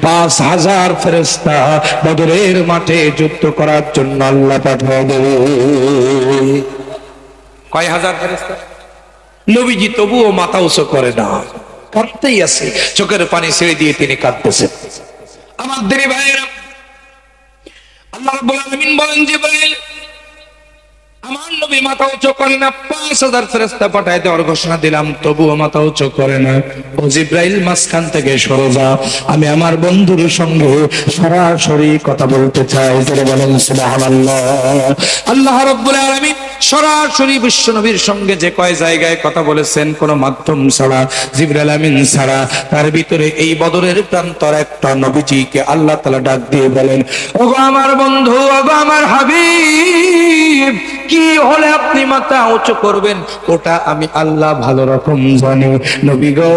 5000 ফেরেশতা বদরের মাঠে যুদ্ধ করার জন্য আল্লাহ পাঠিয়ে দেবে। কয় হাজার ফেরেশতা? নবীজি তবুও মাথা উঁচু করে না, কাঁদতেই আছে, চোখের পানি ছেড়ে দিয়ে তিনি কাঁদতেছেন। আমার দিনী ভাইয়েরা, আল্লাহ রাব্বুল আলামিন বলেন, জিবরাইল আমার নবী মাথা উঁচু করে না, 5000 ফেরেশতা পাঠায় দেওয়ার ঘোষণা দিলাম, তবুও মাথা উঁচু করে না। ও জিব্রাইল, মাঝখান থেকে সরে যা, আমি আমার বন্ধুর সঙ্গে সরাসরি কথা বলতে চাই। যারা বলেন সুবহানাল্লাহ। আল্লাহ রাব্বুল আলামিন সরাসরি বিশ্ব নবীর সঙ্গে যে কয় জায়গায় কথা বলেছেন, কোন মাধ্যম ছাড়া, জিবরাইল আমিন ছাড়া, তার ভিতরে এই বদরের প্রান্তর একটা নবীজিকে আল্লাহ তাআলা ডাক দিয়ে বলেন, ওগো আমার বন্ধু, ওগো আমার হাবিব, কি হলে আপনি মাথা উঁচু করবেন ওটা আমি আল্লাহ ভালো রকম জানি। নবী গো,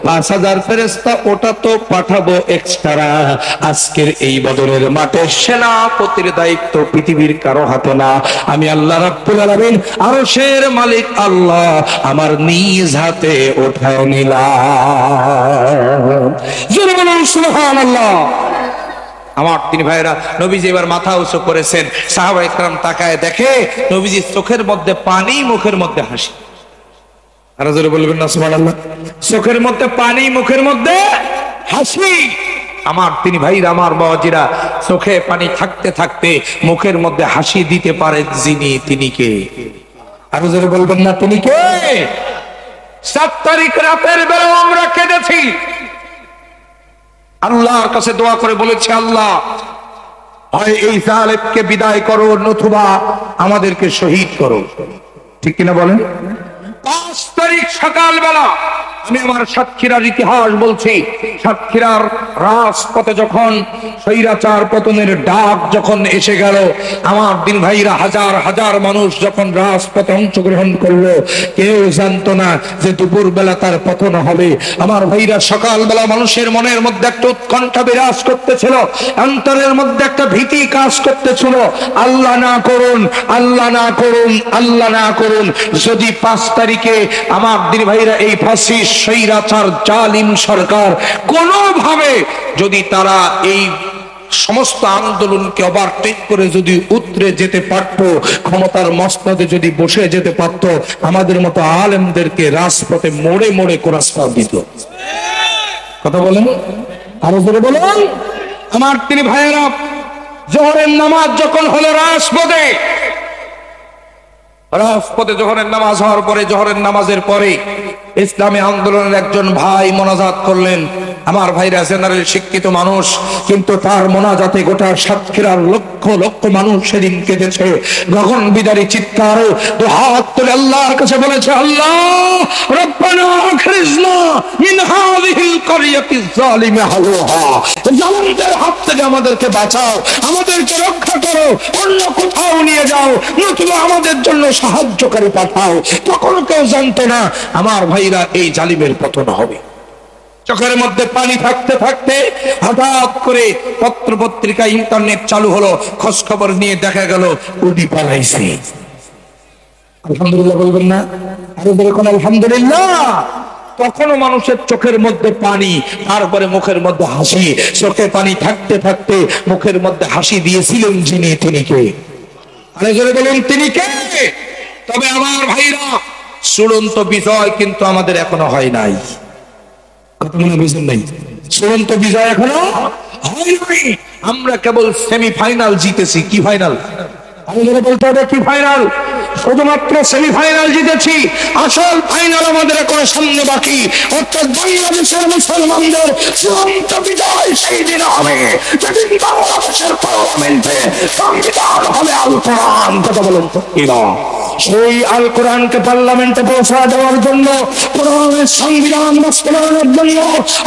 5000 ফেরেশতা ওটা তো পাঠাবো এক্সট্রা। আজকের এই বদরের মাঠে সেনাপতির দায়িত্ব পৃথিবীর কারো হাতে না, আমি আল্লাহ রাব্বুল আলামিন আরশের মালিক আল্লাহ আমার নিজ হাতে উঠায় নিলাম। জোরে বলুন সুবহানাল্লাহ। আমার তিনি ভাইরা, নবীজি এবার মাথা উঁচু করেছেন, সাহাবায়ে কেরাম তাকায় দেখে নবীজির চোখের মধ্যে পানি, মুখের মধ্যে হাসি। আর জোরে বলবেন না সুবহানাল্লাহ। চোখের মধ্যে পানি, মুখের মধ্যে হাসি। আমার তিনি ভাইরা, আমার বাবাজিরা, চোখে পানি থাকতে থাকতে মুখের মধ্যে হাসি দিতে পারে যিনি, তিনি কে? আর জোরে বলবেন না তিনি কে? 7 তারিখ রাতের বেলা আমরা কেঁদেছি, আল্লাহর কাছে দোয়া করে বলেছে, আল্লাহ হয় এই জালেমকে বিদায় করো, নতুবা আমাদেরকে শহীদ করো। ঠিক কিনা বলেন? 5 তারিখ সকালবেলা আমি আমার সাতক্ষীরার ইতিহাস বলছি। সাতক্ষীরার রাজপথে যখন স্বৈরাচার পতনের ডাক যখন এসে গেল, আমার দিন ভাইরা, হাজার হাজার মানুষ যখন রাজপথে অংশগ্রহণ করলো, কেউ জানতো না যে দুপুর বেলা তার পতন হবে। আমার ভাইরা, সকালবেলা মানুষের মনের মধ্যে একটা উৎকণ্ঠা বিরাজ করতেছিল, অন্তরের মধ্যে একটা ভীতি কাজ করতেছিল। আল্লাহ না করুন, আল্লাহ না করুন, আল্লাহ না করুন, যদি 5 তারিখে আমার দিন ভাইরা এই ফাসিস্ট স্বৈরাচার জালিম সরকার কোনোভাবে যদি তারা এই সমস্ত আন্দোলনকে ওভারটেক করে যদি উতরে যেতে পারত, ক্ষমতার মসনদে যদি বসে যেতে পারত, আমাদের মতো আলেমদেরকে রাজপথে মোড়ে মোড়ে কোরাসপাত দিত। কথা বলেন, আরো জোরে বলুন। আমার তিনি ভাইয়েরা, জোহরের নামাজ যখন হলো রাজপথে, জোহরের নামাজ হওয়ার পরে, জোহরের নামাজের পরে ইসলামী আন্দোলনের একজন ভাই মোনাজাত করলেন। আমার ভাইরা জেনারেল শিক্ষিত মানুষ, কিন্তু তার মোনাজাতে গোটা সাতক্ষীরার লক্ষ লক্ষ মানুষ সেদিন কেঁদেছে। গগন বিদারী চিৎকার, দুহাত তুলে আল্লাহর কাছে বলেছে, আল্লাহ রব্বানা আখরিজনা মিন হাযিহিল ক্বরিয়াতিজ যালিমা আহলুহা, জালিমদের হাত থেকে আমাদেরকে বাঁচাও, আমাদেরকে রক্ষা করো, অন্য কোথাও নিয়ে যাও, নতুবা আমাদের জন্য সাহায্যকারী পাঠাও। তখন কেউ জানতো না আমার ভাইরা এই জালিমের পতন হবে। চোখের মধ্যে পানি থাকতে থাকতে হঠাৎ করে পত্র পত্রিকা, ইন্টারনেট চালু হলো, খোঁজ খবর নিয়ে দেখা গেল উনি পালাইছে। আলহামদুলিল্লাহ বলবেন না? আরো বলবেন আলহামদুলিল্লাহ। তখনও মানুষের চোখের মধ্যে পানি, তারপরে মুখের মধ্যে হাসি। চোখে পানি থাকতে থাকতে মুখের মধ্যে হাসি দিয়েছিলেন যিনি, তিনি কে? আরে জোরে বলুন, তিনি কে? তবে আমার ভাইরা, চূড়ান্ত বিজয় কিন্তু আমাদের এখনো হয় নাই। চূড়ান্ত বিজয় এখনো হয় নাই। আমরা কেবল সেমিফাইনাল জিতেছি। কি ফাইনাল? আমাদের বলতে হবে কি ফাইনাল? শুধুমাত্র সেমিফাইনাল জিতেছি, আসল ফাইনাল আমাদের এখনো সামনে বাকি। অর্থাৎ বাংলাদেশের মুসলমানদের চূড়ান্ত বিজয় সেই দিন হবে যেদিন বাংলাদেশের পার্লামেন্টে সংবিধান হবে আল কোরআন। কথা বলুন তো, সেই আল কোরআনকে পার্লামেন্টে পৌঁছা দেওয়ার জন্য, কোরআনের সংবিধান বাস্তবায়নের জন্য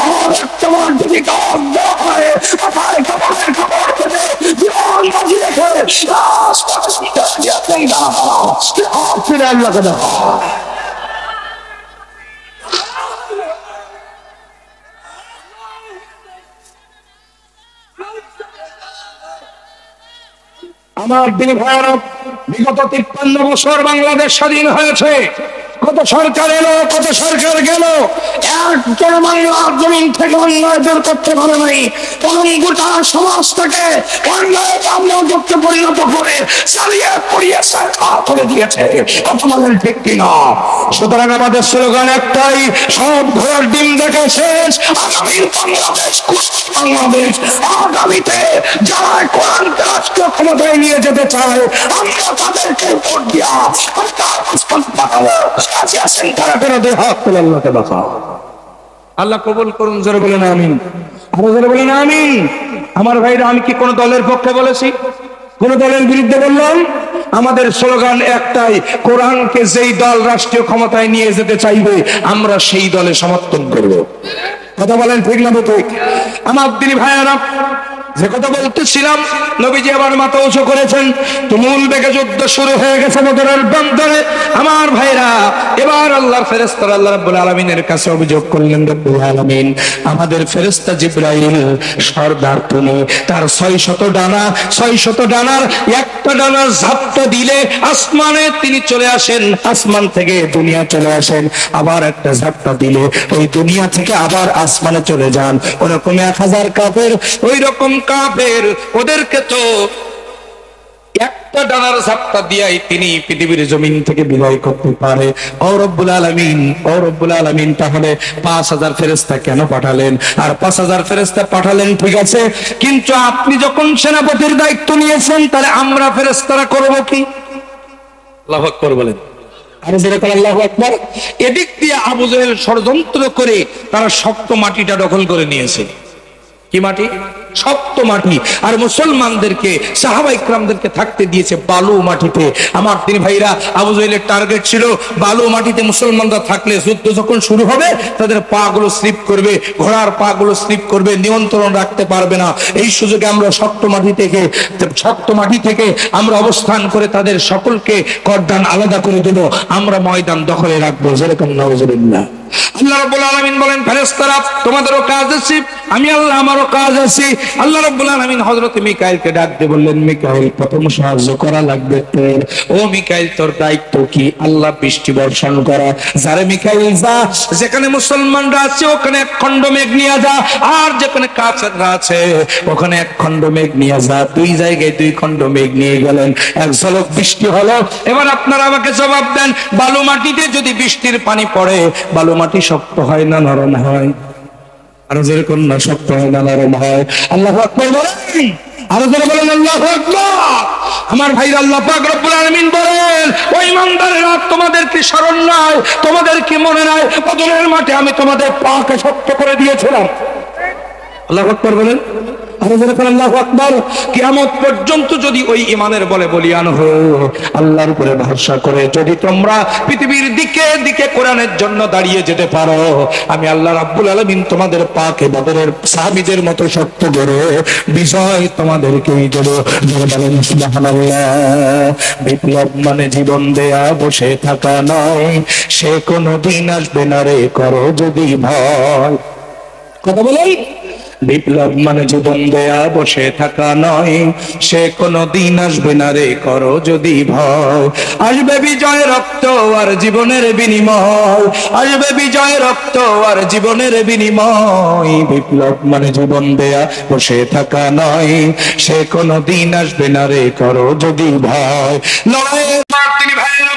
আর একটা বার যদি ডাক দেওয়া হয়, মাথায় কাপড়ের কাপড় পেতে জীবন বাজি রেখে ফিরে আল্লাহকে দেখা। আমার দিনী ভাইয়েরা, বিগত 53 বছর বাংলাদেশ স্বাধীন হয়েছে। কত সরকার এলো, কত সরকার গেল, একজন বাংলার জমিন থেকে অন্যায় দূর করতে পারে নাই। বরং গোটা সমাজটাকে অন্যায় বাংলাকে পরিণত করে চালিয়ে পড়িয়ে করে দিয়েছে। আপনাদের ঠিক কিনা? সুতরাং আমাদের স্লোগান একটাই, সব ঘোড়ার ডিম দেখা শেষ, আগামীর বাংলাদেশ বাংলাদেশ। আগামীতে যারা কোরআনকে রাষ্ট্রীয় ক্ষমতায় নিয়ে যেতে চায়, আমরা তাদেরকে ভোট দিয়া আল্লাহ কবুল করুন। জোরে বলেন আমিন। আরো জোরে বলেন আমিন। আমার ভাইরা, আমি কি কোন দলের পক্ষে বলেছি, কোন দলের বিরুদ্ধে বললাম? আমাদের স্লোগান একটাই, কোরআনকে যেই দল রাষ্ট্রীয় ক্ষমতায় নিয়ে যেতে চাইবে আমরা সেই দলে সমর্থন করব। কথা বলেন ঠিক না ঠিক? আমার দিনী ভাইয়েরা, যে কথা বলতেছিলাম, নবীজি আবার মাথা উঁচু করেছেন, তুমুল বেগে যুদ্ধ শুরু হয়ে গেছে বদরের প্রান্তরে। আমার ভাইরা, এবার আল্লাহর ফেরেশতারা আল্লাহ রাব্বুল আলামিনের কাছে অভিযোগ করলেন, রব্বুল আলামিন, আমাদের ফেরেশতা জিবরাইল সর্দার তুমি, তার 600 ডানা, 600 ডানার একটা ডানার ঝাপটা দিলে আসমানে তিনি চলে আসেন, আসমান থেকে দুনিয়া চলে আসেন, আবার একটা ঝাপটা দিলে ওই দুনিয়া থেকে আবার আসমানে চলে যান। ওরকম 1000 কাফের, ওই রকম কাফের, ওদেরকে তো একটা ডানার ঝাপটা দিয়াই তিনি পৃথিবীর জমিন থেকে বিদায় করতে পারে। ও রব্বুল আলামিন, ও রব্বুল আলামিন, তাহলে 5000 ফেরেশতা কেন পাঠালেন? আর 5000 ফেরেশতা পাঠালেন ঠিক আছে, কিন্তু আপনি যখন সেনাপতির দায়িত্ব নিয়েছেন, তাহলে আমরা ফেরেশতারা করব কি? আল্লাহু আকবার বলেন। আর যেরকম আল্লাহু আকবার। এদিক দিয়ে আবু জেহেল ষড়যন্ত্র করে তারা শক্ত মাটিটা দখল করে নিয়েছে। কি মাটি? শক্ত মাটি। আর মুসলমানদেরকে, সাহাবা ইকরামদেরকে থাকতে দিয়েছে বালু মাটিতে। আমার তিন ভাইরা, আবু জেহেলের টার্গেট ছিল বালু মাটিতে মুসলমানরা থাকলে যুদ্ধ যখন শুরু হবে তাদের পা গুলো স্লিপ করবে, ঘোড়ার পা গুলো স্লিপ করবে, নিয়ন্ত্রণ রাখতে পারবে না। এই সুযোগে আমরা শক্ত মাটি থেকে আমরা অবস্থান করে তাদের সকলকে করদান আলাদা করে দেব, আমরা ময়দান দখলে রাখবো। যেরকম নাউজুবিল্লাহ। আল্লাহ রাব্বুল আলামিন বলেন, ফেরেশতারা তোমাদেরও কাজ আছে, আমি আল্লাহ আমারও কাজ আছে। আল্লাহ রাব্বুল আলামিন হযরত মিকাইলকে ডাক দিয়ে বললেন, মিকাইল, প্রথম সাহায্য করা লাগবে তোর। ও মিকাইল, তোর দায়িত্ব কি? আল্লাহ বৃষ্টি বর্ষণ করা। যারে মিকাইল, যা, যেখানে মুসলমানরা আছে ওখানে এক খণ্ড মেঘ নিয়ে যা, আর যেখানে কাফেররা আছে ওখানে এক খণ্ড মেঘ নিয়ে যা। দুই জায়গায় 2 খণ্ড মেঘ নিয়ে গেলেন, এক ঝলক বৃষ্টি হলো। এবার আপনারা আমাকে জবাব দেন, বালু মাটিতে যদি বৃষ্টির পানি পড়ে, বালু মাটি শক্ত হয় না নরম হয়? আরো জোরে কোন না, শক্ত হয় না নরম হয়? আল্লাহু আকবার বলেন। আরো জোরে বলেন আল্লাহু আকবার। আমার ভাই, আল্লাহ পাক রব্বুল আলামিন বলেন, ও ইমানদারেরা, তোমাদের কি স্মরণ নাই, তোমাদের কি মনে নাই, বদরের মাঠে আমি তোমাদের পাকে শক্ত করে দিয়েছিলাম? আল্লাহু আকবার বলেন। আরো জোরে বলেন আল্লাহু আকবার। কিয়ামত পর্যন্ত যদি ওই ঈমানের বলে বলিয়ান হও, আল্লাহর উপরে ভরসা করে যদি তোমরা পৃথিবীর দিকে দিকে কোরআনের জন্য দাঁড়িয়ে যেতে পারো, আমি আল্লাহ রাব্বুল আলামিন তোমাদের পাকে বদরের সাহাবীদের মতো শক্ত করে বিজয় তোমাদেরকেই দেব। বলেন সুবহানাল্লাহ। বিপ্লব মানে জীবন দেয়া, বসে থাকা নয়, সে কোনদিন আসবে না রে, করো যদি ভয়। কথা বলেন। বিপ্লব মানে জীবন দেয়া, বসে থাকা নয়, সে কোনদিন আসবে না রে, করো যদি ভয়। আসবে বিজয়, রক্ত আর জীবনের বিনিময়, আসবে বিজয়, রক্ত আর জীবনের বিনিময়। বিপ্লব মানে জীবন দেয়া, বসে থাকা নয়, সে কোনদিন আসবে না রে, করো যদি ভয়। লড়াইয়ের তিনি ভাইরা,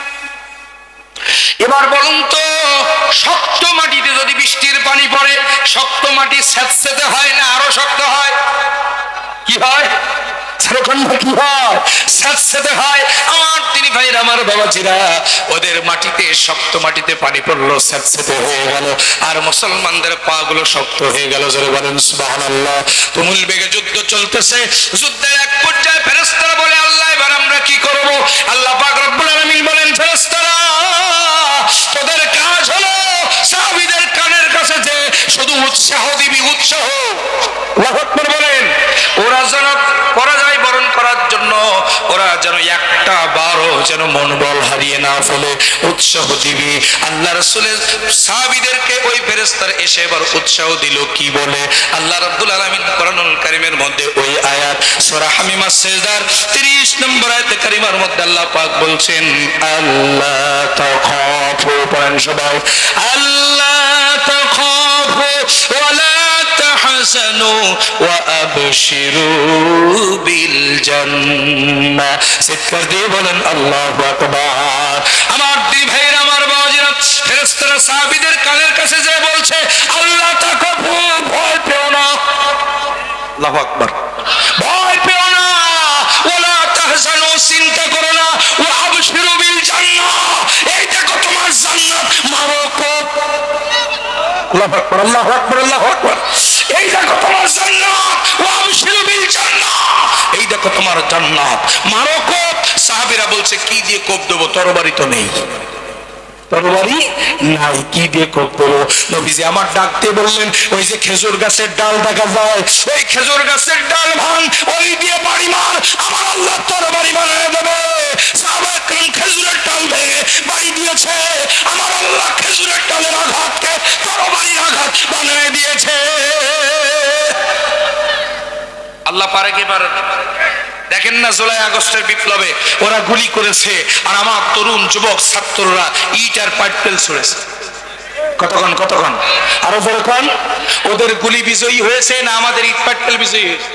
এবার বলুন তো, শক্ত মাটিতে যদি বৃষ্টির পানি পড়ে, শক্ত মাটি স্যাঁতস্যাঁতে হয় না আরো শক্ত হয়? কি হয়? কি হয়? স্যাঁতস্যাঁতে হয়। আমার তিনি ভাইরা, আমার বাবাজিরা, ওদের মাটিতে, শক্ত মাটিতে পানি পড়লো, স্যাঁতস্যাঁতে হয়ে গেল, আর মুসলমানদের পা গুলো শক্ত হয়ে গেল। জোরে বলেন সুবহানাল্লাহ। তুমুল বেগে যুদ্ধ চলতেছে। যুদ্ধের এক পর্যায়ে ফেরেশতারা বলে, আল্লাহ এবার আমরা কি করব? আল্লাহ পাক রব্বুল আলামিন বলেন, ফেরেশতারা, তোদের কাজ হলো সাহাবীদের কানের কাছে যে শুধু উৎসাহ দিবি, উৎসাহ। আল্লাহু আকবার বলেন। ওরা যেন পরাজয় বরণ করার জন্য, ওরা যেন একটা বারও যেন মনোবল হারিয়ে না ফেলে, উৎসাহ দিবি। আল্লাহ রাসূলের সাহাবীদেরকে ওই ফেরেশতারা এসে এবার উৎসাহ দিল। কি বলে? আল্লাহ রাব্বুল আলামিন কোরআনুল কারীমের মধ্যে ওই আয়াত সূরা হামিমা সিজদার 30 নম্বর আয়াতে কারিমার মধ্যে আল্লাহ পাক বলছেন, আল্লাহ তাখাফু পড়েন সবাই, আল্লাহ তাখাফু ওয়া লা তাহজানু ওয়া আবশিরু বিল জান্নাহ। চিৎকার দিয়ে বলেন আল্লাহু আকবার। আমার দুই ভাইয়ের, আমার বাবাজিরা, ফেরেশতারা সাহাবীদের কানের কাছে যে বলছে আল্লাহ তাখাফু, ভয় পেও না, আল্লাহু আকবার, ভয় পেও না, ওয়ালা তাহজানু, চিন্তা করো না, ওয়া আবশিরু বিল জান্নাহ, এই দেখো তোমার জান্নাত, মারো কোপ, আল্লাহু আকবার, আল্লাহু আকবার, আল্লাহু আকবার, এই দেখো তোমার জান্নাত, ওয়া আবশিরু বিল জান্নাহ, এই দেখো তোমার জান্নাত, মারো কোপ। সাহাবীরা বলছে কি দিয়ে কোপ দেবো, তরবারি তো নেই, তরবারি নাই, কি দিয়ে কোপ দেবো? নবীজি আমার ডাকতে বললেন, ওই যে খেজুর গাছের ডাল দেখা যায়, ওই খেজুর গাছের ডাল ভাঙ, ওই দিয়ে বাড়ি মার, আমার আল্লাহ তরবারি বানিয়ে দেবে। সাহাবায়ে কেরাম খেজুরের ডাল ভেঙে বাড়ি দিয়েছে, আমার আল্লাহ খেজুরের ডালের আঘাতকে তরবারির আঘাত বানিয়ে দিয়েছে। আল্লাহ পারে কি পারে? দেখেন না, জুলাই আগস্টের বিপ্লবে ওরা গুলি করেছে, আর আমার তরুণ যুবক ছাত্ররা ইট আর পাটকেল ছুড়েছে। কতক্ষণ কতক্ষণ আরো যখন ওদের গুলি বিজয়ী হয়েছে না আমাদের ইট পাটকেল বিজয়ী হয়েছে?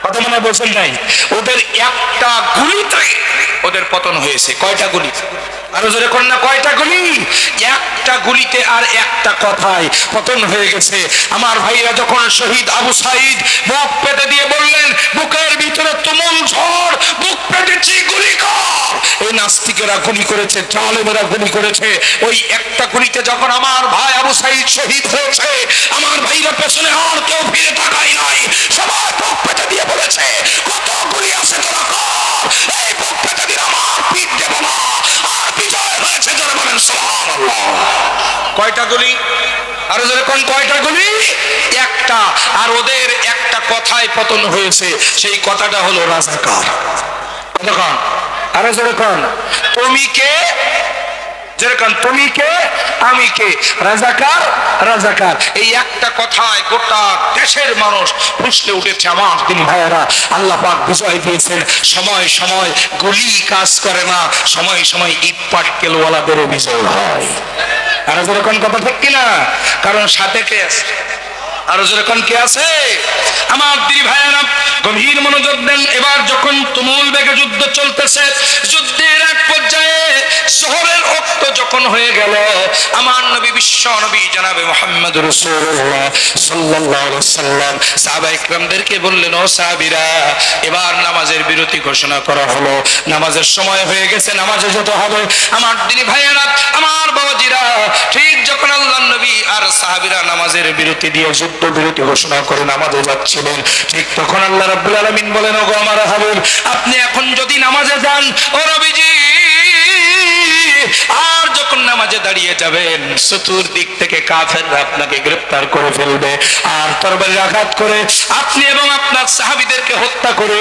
কত মনে বলছেন নাই? ওদের একটা গুলিতে ওদের পতন হয়েছে। কয়টা গুলি? আরো জোরে কোন না, কয়টা গুলি? একটা গুলিতে আর একটা কথায় পতন হয়ে গেছে। আমার ভাইরা যখন শহীদ আবু সাইদ বুক পেতে দিয়ে বললেন, বুকের ভিতরে তুমুল ঝড়, বুক পেতেছি, গুলি কর। এই নাস্তিকেরা গুলি করেছে, জালেমেরা গুলি করেছে। ওই একটা গুলিতে যখন আমার ভাই আবু সাইদ শহীদ হয়েছে, আমার ভাইরা পেছনে আর কেউ ফিরে তাকায় নাই, সবাই বুক পেতে দিয়ে বলেছে, কত গুলি আছে তোরা কর, এই বুক পেতে দিয়ে আমার পিঠ দেব না। আর বিজয় হয়েছে, যারা বলেন সুবহানাল্লাহ। কয়টা গুলি? আরো জোরে কোন, কয়টা গুলি? একটা। আর ওদের একটা কথায় পতন হয়েছে, সেই কথাটা হলো রাজাকার। কতক্ষণ? আরো জোরে কোন, তুমি কে, যেরকম তুমি কে, আমি কে, রাজাকার রাজাকার, এই একটা কথায় গোটা দেশের মানুষ ফুঁসলে উঠেছে। আমার দিন ভাইয়েরা, আল্লাহ পাক বিজয় দিয়েছেন। সময় সময় গুলি কাজ করে না, সময় সময় ইট পাটকেলওয়ালাদের বিজয় হয়। আরো যেরকম কথা ঠিক কিনা? কারণ সাথে কে আছে? আরো যেরকম কে আছে? আমার দিদি ভাইয়েরা গভীর মনোযোগ দেন। এবার যখন তুমুল বেগে যুদ্ধ চলতেছে, যুদ্ধের এক পর্যায়ে শহরের রক্ত যখন হয়ে গেল, আমার নবী, বিশ্ব নবী জনাবে মুহাম্মদ রাসূলুল্লাহ সাল্লাল্লাহু আলাইহি ওয়াসাল্লাম সাহাবায়ে কিরামদেরকে বললেন, ও সাহাবীরা, এবার নামাজের বিরতি ঘোষণা করা হলো, নামাজের সময় হয়ে গেছে, নামাজে যেতে হবে। আমার দিদি ভাইয়েরা, আমার বাবাজিরা, ঠিক যখন আল্লাহর নবী আর সাহাবীরা নামাজের বিরতি দিয়ে যুদ্ধ বিরতি ঘোষণা করে নামাজে যাচ্ছিলেন, ঠিক তখন আল্লাহ রাব্বুল আলামিন বলেন, ওগো আমার হাবিব, আপনি এখন যদি নামাজে যান, ও নবীজি, আর যখন নামাজে দাঁড়িয়ে যাবেন, চতুর্দিক থেকে কাফেররা আপনাকে গ্রেফতার করে ফেলবে, আর তরবারির আঘাত করে আপনি এবং আপনার সাহাবীদেরকে হত্যা করে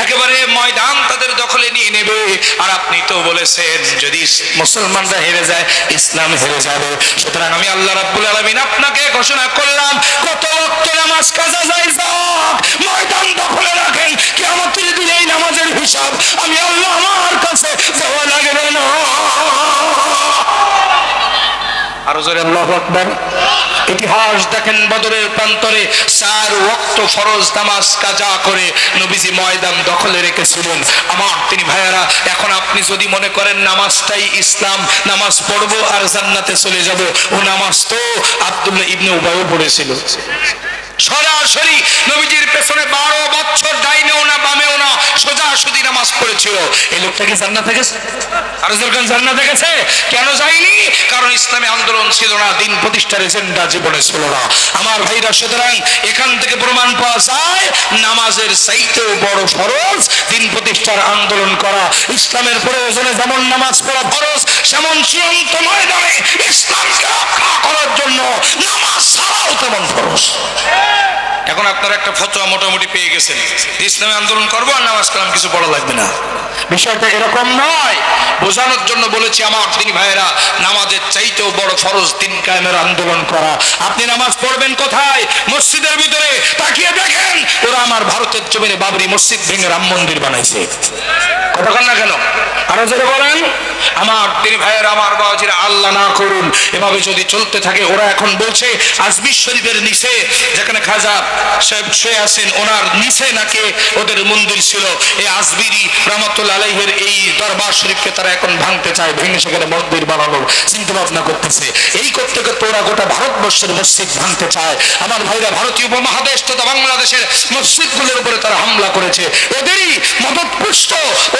একেবারে ময়দান তাদের দখলে নিয়ে নেবে। আর আপনি তো বলেছেন, যদি মুসলমানরা হেরে যায়, ইসলাম হেরে যাবে। সুতরাং আমি আল্লাহ রাব্বুল আলামিন আপনাকে ঘোষণা করলাম, কত ওয়াক্ত নামাজ কাজা যায় যাক, ময়দান দখলে রাখেন, কিয়ামতের দিনে এই নামাজের হিসাব আমি আল্লাহ আমার কাছে দেওয়া লাগবে না। আরো জোরে আল্লাহু আকবার। ইতিহাস দেখেন, বদরের প্রান্তরে 4 ওয়াক্ত ফরজ নামাজ কাজা করে নবীজি ময়দান দখলে রেখেছিলেন। আমার তিনি ভাইয়েরা, এখন আপনি যদি মনে করেন নামাজটাই ইসলাম, নামাজ পড়বো আর জান্নাতে চলে যাব, ও নামাজ তো আব্দুল্লাহ ইবনে উবাইও পড়েছিল। সরাসরি নবীজির পেছনে 12 বছর ডাইনেও না বামেও না সোজাসুজি নামাজ পড়েছিল। এই লোকটা কি জান্নাতে গেছে? আর যখন জান্নাতে গেছে, কেন যায়নি? কারণ ইসলামে আন্দোলন ছিল না, দিন প্রতিষ্ঠার এজেন্ডা জীবনে ছিল না। আমার ভাইরা, সুতরাং এখান থেকে প্রমাণ পাওয়া যায়, নামাজের চাইতেও বড় ফরজ দিন প্রতিষ্ঠার আন্দোলন করা। ইসলামের প্রয়োজনে যেমন নামাজ পড়া ফরজ, সেমন চূড়ান্ত ময়দানে ইসলামকে রক্ষা করার জন্য নামাজ ছাড়াও তেমন ফরজ। এখন আপনারা একটা ফতোয়া মোটামুটি পেয়ে গেছেন, ইসলামী আন্দোলন করবো আর নামাজ কালাম কিছু পড়া লাগবে না। বিষয়টা এরকম নয়, বোঝানোর জন্য বলেছি আমার দিনী ভাইয়েরা, নামাজের চাইতেও বড় ফরজ দিন কায়েমের আন্দোলন করা। আপনি নামাজ পড়বেন কোথায়? মসজিদের ভিতরে। তাকিয়ে দেখেন, ওরা আমার ভারতের জমিনে বাবরি মসজিদ ভেঙে রাম মন্দির বানাইছে। কথা বলেন না কেন? আরো জোরে বলেন। আমার দিনী ভাইয়েরা, আমার বাবাজিরা, আল্লাহ না করুন এভাবে যদি চলতে থাকে। ওরা এখন বলছে আজমির শরীফের নিচে যেখানে খাজা সাহেব শুয়ে আছেন, ওনার নিচে নাকি ওদের মন্দির ছিল। এই আজমিরি রহমাতুল্লাহ আলাইহির এই দরবার শরীফকে তারা এখন ভাঙতে চায়, ভেঙে সেখানে মন্দির বানানোর চিন্তা ভাবনা করতেছে। এই করতে করতে ওরা গোটা ভারতবর্ষের মসজিদ ভাঙতে চায়। আমার ভাইরা, ভারতীয় উপমহাদেশ তথা বাংলাদেশের মসজিদগুলোর উপরে তারা হামলা করেছে। ওদেরই মদতপুষ্ট,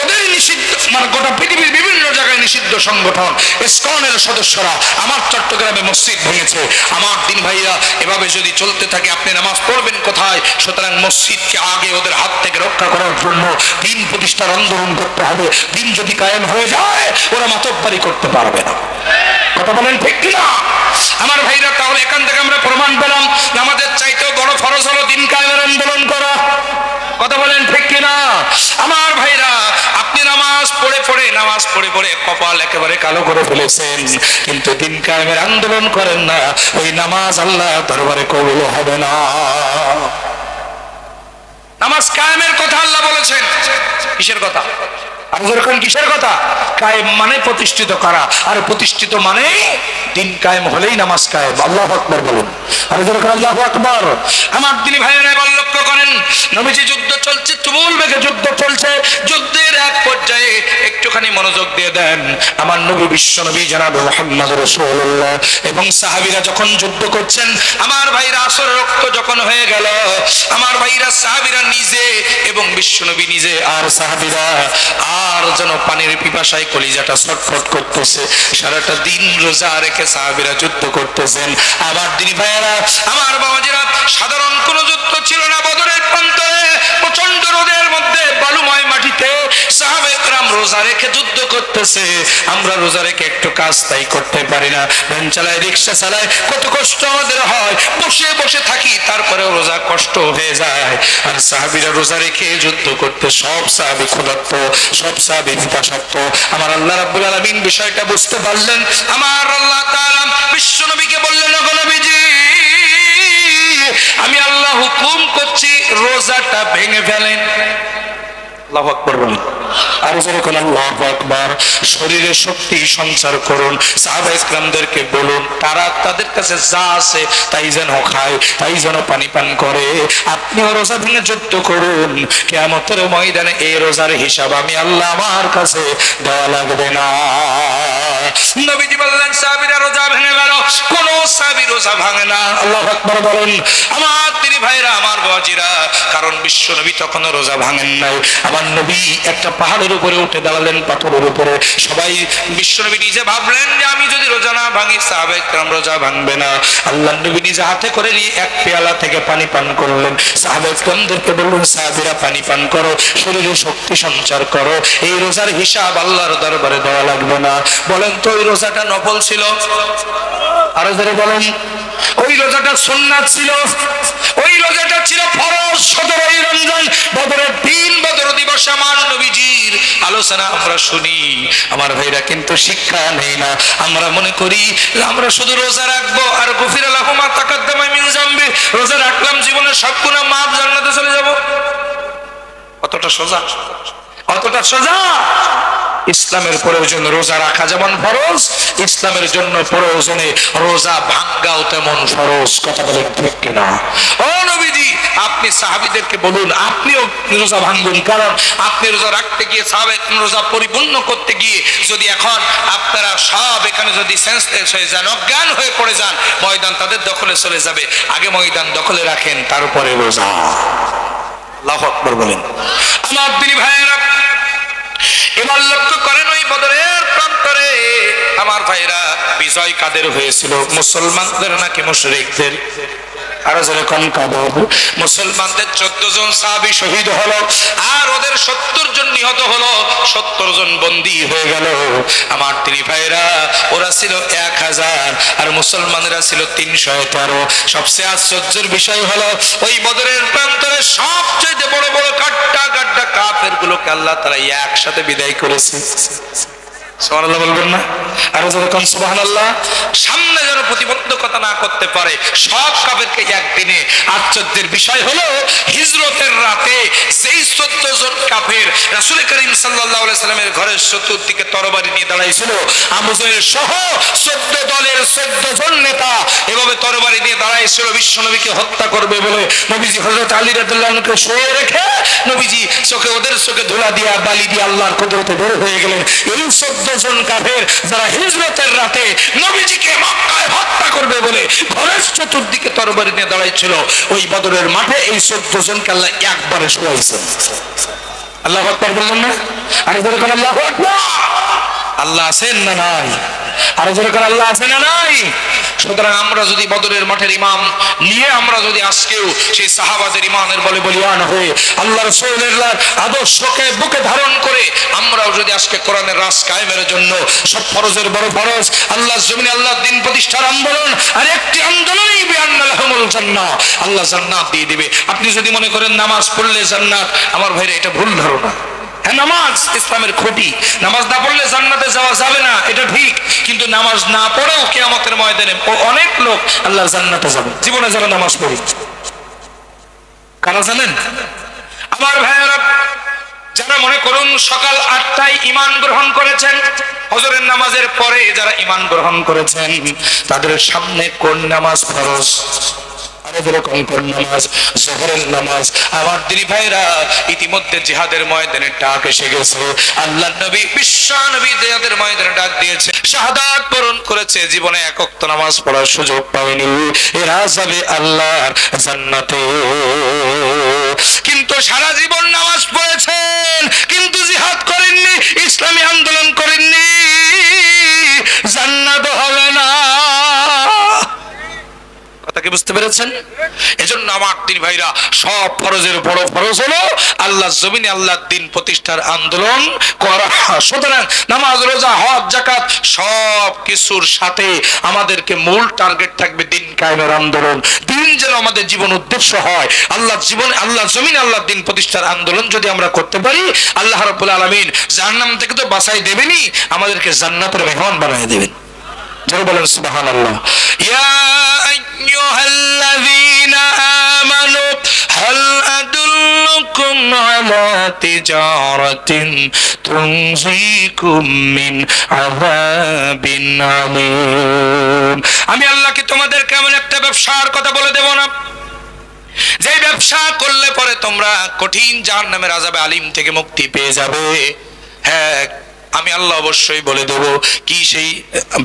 ওদেরই নিষিদ্ধ, মানে গোটা পৃথিবীর বিভিন্ন জায়গায় নিষিদ্ধ সংগঠন ইসকনের সদস্যরা আমার চট্টগ্রামে মসজিদ ভেঙেছে। আমার দিন ভাইরা, এভাবে যদি চলতে থাকে আপনি নামাজ পড়বেন কোথায়? সুতরাং মসজিদকে আগে ওদের হাত থেকে রক্ষা করার জন্য দিন প্রতিষ্ঠার আন্দোলন করতে হবে। দিন যদি কায়েম হয়ে যায়, ওরা মাতব্বরি করতে পারবে না। কথা বলেন ঠিক কিনা আমার ভাইরা? তাহলে এখান থেকে আমরা প্রমাণ পেলাম আমাদের চাইতেও বড় ফরজ হলো দিন কায়েমের আন্দোলন করা। কথা বলেন ঠিক কিনা আমার ভাইরা? আপনি নামাজ পড়ে পড়ে কপাল একেবারে কালো করে ফেলেছেন, কিন্তু দিন কায়েমের আন্দোলন করেন না, ওই নামাজ আল্লাহ দরবারে কবুল হবে না। নামাজ কায়েমের কথা আল্লাহ বলেছেন। কিসের কথা? আর যখন কিসের কথা? কায়েম মানে প্রতিষ্ঠিত করা, আর প্রতিষ্ঠিত মানে দিন কায়েম হলেই নামাজ কায়েম। আল্লাহু আকবার বলুন। আর যখন আল্লাহু আকবার। আমার দিনী ভাইয়েরা, এবার লক্ষ্য করেন, নবীজি যুদ্ধ চলছে, তুমুল বেগে যুদ্ধ চলছে। যুদ্ধের এক পর্যায়ে একটুখানি মনোযোগ দিয়ে দেন, আমার নবী বিশ্ব নবী জনাব মুহাম্মদ রাসূলুল্লাহ এবং সাহাবীরা যখন যুদ্ধ করছেন, আমার ভাইরা আসর রক্ত যখন হয়ে গেল, আমার ভাইরা সাহাবীরা নিজে এবং বিশ্ব নবী নিজে আর সাহাবীরা আর যেন পানির পিপাসায় কলিজাটা ছটফট করতেছে। সারাটা দিন রোজা রেখে সাহাবীরা যুদ্ধ করতেছেন। আমার দিনী ভাইয়েরা, আমার বাবাজিরা, সাধারণ কোন যুদ্ধ ছিল না। বদরের প্রান্তরে প্রচন্ড রোদের মধ্যে বালুময় মাটিতে সাহাবায়ে কেরাম রোজা রেখে যুদ্ধ করতেছে। আমরা রোজা রেখে একটু কাজ তাই করতে পারি না, ভ্যান চালায়, রিক্সা চালায়, কত কষ্ট আমাদের হয়, বসে বসে থাকি, তারপরেও রোজা কষ্ট হয়ে যায়। আর সাহাবীরা রোজা রেখে যুদ্ধ করতে, সব সাহাবী ক্ষুধার্ত, সব সাহাবী পিপাসার্ত। আমার আল্লাহ রাব্বুল আলামিন বিষয়টা বুঝতে পারলেন। আমার আল্লাহ তাআলা বিশ্ব নবীকে বললেন, ওগো নবীজি, আমি আল্লাহ হুকুম করছি রোজাটা ভেঙে ফেলেন। আল্লাহু আকবার বলুন। আর যখন আল্লাহু আকবার। শরীরে শক্তি সঞ্চার করুন। সাহাবায়ে কেরামদেরকে বলুন, তারা তাদের কাছে যা আছে তাই যেন খায়, তাই যেন পানি পান করে। আপনিও রোজা ভেঙে যুদ্ধ করুন। কিয়ামতের ময়দানে এই রোজার হিসাব আমি আল্লাহ আমার কাছে দেওয়া লাগবে না। নবীজি বললেন, সাহাবীরা রোজা ভেঙে গেল। কোন সাহাবী রোজা ভাঙে না। আল্লাহু আকবার বলেন। আমার দিনী ভাইরা, আমার বাবাজিরা, কারণ বিশ্ব নবী তখনও রোজা ভাঙেন নাই। আমার নবী একটা পাহাড়ের উপরে উঠে দাঁড়ালেন, পাথরের উপরে। সবাই, বিশ্ব নবী নিজে ভাবলেন যে আমি যদি রোজা না ভাঙি, সাহাবায়ে কেরাম রোজা ভাঙবে না। আল্লাহ নবী নিজে হাতে করে নিয়ে এক পেয়ালা থেকে পানি পান করলেন। সাহাবায়ে কেরামদেরকে বললেন, সাহাবীরা পানি পান করো, শরীরে শক্তি সঞ্চার করো, এই রোজার হিসাব আল্লাহর দরবারে দেওয়া লাগবে না। বলেন তো, ওই রোজাটা নফল ছিল? আরো যারা বলেন, ওই রোজাটা সুন্নাত ছিল? ওই রোজাটা ছিল ফরজ। 17ই রমজান, বদরের দিন, বদর দিবসে আমার নবীজির আলোচনা আমরা শুনি। আমার ভাইরা কিন্তু শিক্ষা নেই না। আমরা মনে করি আমরা শুধু রোজা রাখবো আর গফির লাহু মা তাকাদ্দামা মিন যামবি, রোজা রাখলাম, জীবনের সব গুনাহ মাফ, জান্নাতে চলে যাব। কতটা সোজা, কতটা সোজা। ইসলামের প্রয়োজন রোজা রাখা যেমন ফরজ, ইসলামের জন্য প্রয়োজনে রোজা ভাঙ্গাও তেমন ফরজ। কথা বলেন ঠিক কিনা? ও নবীজি, আপনি সাহাবীদেরকে বলুন আপনিও রোজা ভাঙবেন, কারণ আপনি রোজা রাখতে গিয়ে, সাহাবায়ে রোজা পরিপূর্ণ করতে গিয়ে যদি এখন আপনারা সব এখানে যদি সেন্সলেস হয়ে যান, অজ্ঞান হয়ে পড়ে যান, ময়দান তাদের দখলে চলে যাবে। আগে ময়দান দখলে রাখেন, তারপরে রোজা। আল্লাহু আকবার বলেন। আমার দিনী ভাইয়েরা, এবার লক্ষ্য করেন, ওই বদরের প্রান্তরে আমার ভাইরা বিজয় কাদের হয়েছিল? মুসলমানদের নাকি মুশরিকদের? আর যেরকম কাবাব মুসলমানদের 14 জন সাহাবী শহীদ হলো আর ওদের 70 জন নিহত হলো, 70 জন বন্দী হয়ে গেল। আমার তিনি ভাইরা, ওরা ছিল 1000 আর মুসলমানেরা ছিল 313। সবচেয়ে আশ্চর্যের বিষয় হলো ওই বদরের প্রান্তরে সবচেয়ে বড় বড় গাড্ডা কাফের গুলোকে আল্লাহ তাআলা একসাথে বিদায় করেছে। সুবহানাল্লাহ বলবেন না? আর যখন সুবহানাল্লাহ, সামনে যেন প্রতিবন্ধকতা না করতে পারে সব কাফেরকে একদিনে। আশ্চর্যের বিষয় হলো হিজরতের রাতে যেই 14 জন কাফের রাসূল করিম সাল্লাল্লাহু আলাইহি সাল্লামের ঘরের চতুর্দিকে তরবারি নিয়ে দাঁড়াইছিল, আবু জাহেল সহ 14 দলের 14 জন নেতা এভাবে তরবারি নিয়ে দাঁড়াইছিল বিশ্বনবীকে হত্যা করবে বলে। নবীজি হযরত আলী রাদিয়াল্লাহু আনহুকে শুয়ে রেখে নবীজি ওদের চোখে ধুলা দিয়া বালি দিয়ে আল্লাহর কুদরতে বের হয়ে গেলেন। এই 14 জন কাফের যারা হিজরতের রাতে নবীজিকে মক্কায় হত্যা করবে বলে ঘরের চতুর্দিকে তরবারি নিয়ে দাঁড়াইছিল, ওই বদরের মাঠে এই 14 জনকে আল্লাহ একবারে শোয়াইছেন। আল্লাহু আকবার বললেন না? আর যখন আল্লাহু আকবার, আল্লাহ আছেন না নাই? আর যখন আল্লাহ আছেন না নাই? সুতরাং আমরা যদি বদরের মাঠের ইমাম নিয়ে আমরা যদি আজকেও সেই সাহাবাদের ইমানের বলে বলিয়ান হয়ে আল্লাহ রাসূলের আদর্শকে বুকে ধারণ করে আমরাও যদি আজকে কোরআনের রাজ কায়েমের জন্য সব ফরজের বড় ফরজ আল্লাহর জমিনে আল্লাহর দ্বীন প্রতিষ্ঠার আন্দোলন, আর একটি আন্দোলনই বিআন্না লাহুমুল জান্নাহ, আল্লাহ জান্নাত দিয়ে দিবে। আপনি যদি মনে করেন নামাজ পড়লে জান্নাত, আমার ভাইরা এটা ভুল ধারণা। হ্যাঁ, নামাজ ইসলামের খুঁটি, নামাজ না পড়লে জান্নাতে যাওয়া যাবে না, এটা ঠিক। কিন্তু নামাজ না পড়েও কিয়ামতের ময়দানে অনেক লোক আল্লাহর জান্নাতে যাবে জীবনে যারা নামাজ পড়ে। কারা জানেন? আমার ভাইয়েরা, যারা মনে করুন সকাল 8টায় ঈমান গ্রহণ করেছেন, ফজরের নামাজের পরে যারা ঈমান গ্রহণ করেছেন, তাদের সামনে কোন নামাজ ফরজ? আমার দিনী ভাইরা, ইতিমধ্যে জিহাদের ময়দানে ডাক এসে গেছে। আল্লাহ নবী, বিশ্ব নবী জিহাদের ময়দানে ডাক দিয়েছে, শাহাদাত বরণ করেছে, জীবনে এক ওয়াক্ত নামাজ পড়ার সুযোগ পায়নি, এরা যাবে আল্লাহর জান্নাতে। কিন্তু সারা জীবন নামাজ পড়েছেন, কিন্তু জিহাদ করেননি, ইসলামী আন্দোলন করেননি, জান্নাত হবে না। কথাকে বুঝতে পেরেছেন? এজন্য আমার দিন ভাইরা, সব ফরজের বড় ফরজ হলো আল্লাহর জমিনে আল্লাহর দ্বীন প্রতিষ্ঠার আন্দোলন করা। সুতরাং নামাজ, রোজা, হজ, যাকাত সব কিছুর সাথে আমাদেরকে মূল টার্গেট থাকবে দ্বীন কায়েমের আন্দোলন। দ্বীন যেন আমাদের জীবন উদ্দেশ্য হয়। আল্লাহর জীবনে আল্লাহর জমিনে আল্লাহর দ্বীন প্রতিষ্ঠার আন্দোলন যদি আমরা করতে পারি, আল্লাহ রাব্বুল আলামিন জাহান্নাম থেকে তো বাঁচাই দেবেনই, আমাদেরকে জান্নাতের মেহমান বানিয়ে দেবেন। যারা বলেন সুবহানাল্লাহ। ইয়া আইয়ুহাল্লাযীনা আমানু হাল আদুল্লুকুম আলা তিজারাতিন তুনজিকুম মিন আযাবিন আলীম। আমি আল্লাহ কি তোমাদেরকে এমন একটা ব্যবসার কথা বলে দেব না যে ব্যবসা করলে পরে তোমরা কঠিন জাহান্নামের আযাবে আলীম থেকে মুক্তি পেয়ে যাবে? হ্যাঁ, আমি আল্লাহ অবশ্যই বলে দেব কি সেই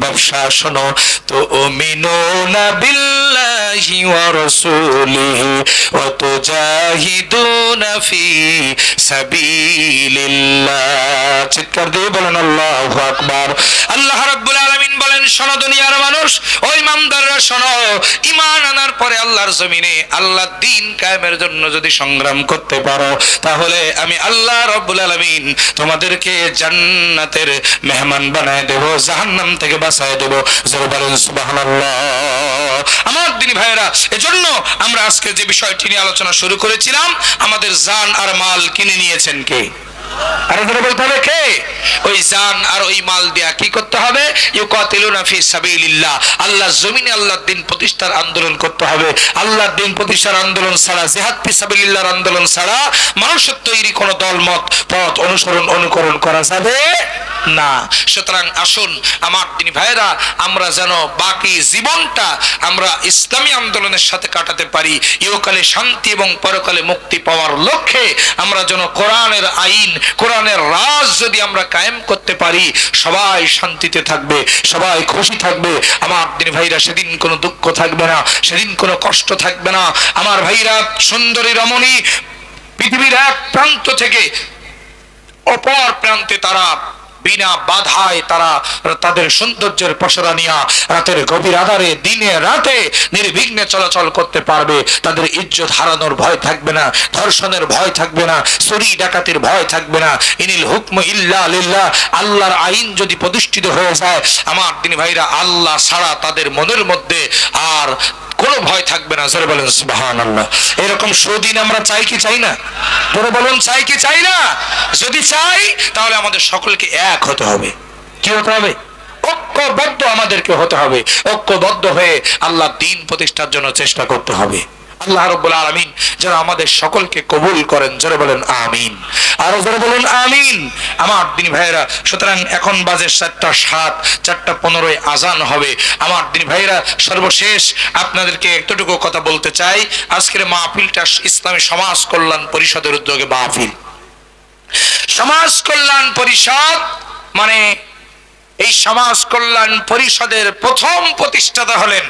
ব্যবসা। শোনো তো, মিনুনা বিল্লাহি ওয়া রাসূলিহি ওয়া তুজাহিদুনা ফি সাবিলিল্লাহ। চিৎকার দিয়ে বলেন আল্লাহু আকবার। আল্লাহ রাব্বুল আলামিন বলেন, শোনো দুনিয়ার মানুষ, ও ইমানদাররা শোনো, ঈমান আনার পরে আল্লাহর জমিনে আল্লাহর দ্বীন কায়েমের জন্য যদি সংগ্রাম করতে পারো, তাহলে আমি আল্লাহ রাব্বুল আলামিন তোমাদেরকে জান্নাতের মেহমান বানায় দেব, জাহান্নাম থেকে বাঁচায় দেব। জোরে বলেন সুবহানাল্লাহ। আমার দিনী ভাইয়েরা, এজন্য আমরা আজকে যে বিষয়টি নিয়ে আলোচনা শুরু করেছিলাম, আমাদের জান আর মাল কিনে নিয়েছেন কে? আরে ধরে বলতে হবে কে? ওই জান আর ওই মাল দিয়া কি করতে হবে? ইউকাতিলুনা ফি সাবিলিল্লাহ, আল্লাহর জমিনে আল্লাহর দ্বীন প্রতিষ্ঠার আন্দোলন করতে হবে। আল্লাহর দ্বীন প্রতিষ্ঠার আন্দোলন ছাড়া, জিহাদ ফি সাবিলিল্লাহর আন্দোলন ছাড়া মানুষের তৈরি কোনো দলমত পথ অনুকরণ করা যাবে না। সুতরাং আসুন আমার দিনী ভাইরা, আমরা যেন বাকি জীবনটা আমরা ইসলামী আন্দোলনের সাথে কাটাতে পারি, ইহকালে শান্তি এবং পরকালে মুক্তি পাওয়ার লক্ষ্যে আমরা যেন কোরআনের আইন, কোরআনের রাজ যদি আমরা কায়েম করতে পারি, সবাই শান্তিতে থাকবে, সবাই খুশি থাকবে। আমার দিনী ভাইরা, সেদিন কোনো দুঃখ থাকবে না, সেদিন কোনো কষ্ট থাকবে না। আমার ভাইরা, সুন্দরী রমণী পৃথিবীর এক প্রান্ত থেকে অপর প্রান্তে তারা বিনা বাধায় তারা তাদের সৌন্দর্যের পসরা নিয়া রাতের গভীর আধারে দিনে রাতে নির্বিঘ্নে চলাচল করতে পারবে। তাদের ইজ্জত হারানোর ভয় থাকবে না, ধর্ষণের ভয় থাকবে না, চুরি ডাকাতির ভয় থাকবে না। ইনিল হুকমু ইল্লা লিল্লাহ, আল্লাহর আইন যদি প্রতিষ্ঠিত হয়ে যায় আমার দিনী ভাইরা, আল্লাহ ছাড়া তাদের মনের মধ্যে আর কোনো ভয় থাকবে না। জোরে বলেন সুবহানাল্লাহ। এরকম সুদিন আমরা চাই কি চাই না? জোরে বলুন, চাই কি চাই না? যদি চাই তাহলে আমাদের সকলকে এক হতে হবে। কি হতে হবে? ঐক্যবদ্ধ আমাদেরকে হতে হবে। ঐক্যবদ্ধ হয়ে আল্লাহ দ্বীন প্রতিষ্ঠার জন্য চেষ্টা করতে হবে। আল্লাহ রাব্বুল আলামিন যেন আমাদের সকলকে কবুল করেন। জোরে বলেন আমিন। আরো জোরে বলুন আমিন। আমার দিনী ভাইয়েরা, সুতরাং এখন বাজে 4:07, 4:15 আজান হবে। আমার দিনী ভাইয়েরা, সর্বশেষ আপনাদেরকে এতটুকু কথা বলতে চাই, আজকের মাহফিলটা ইসলামী সমাজ কল্যাণ পরিষদের উদ্যোগে মাহফিল। সমাজ কল্যাণ পরিষদ মানে এই সমাজ কল্যাণ পরিষদের প্রথম প্রতিষ্ঠাতা হলেন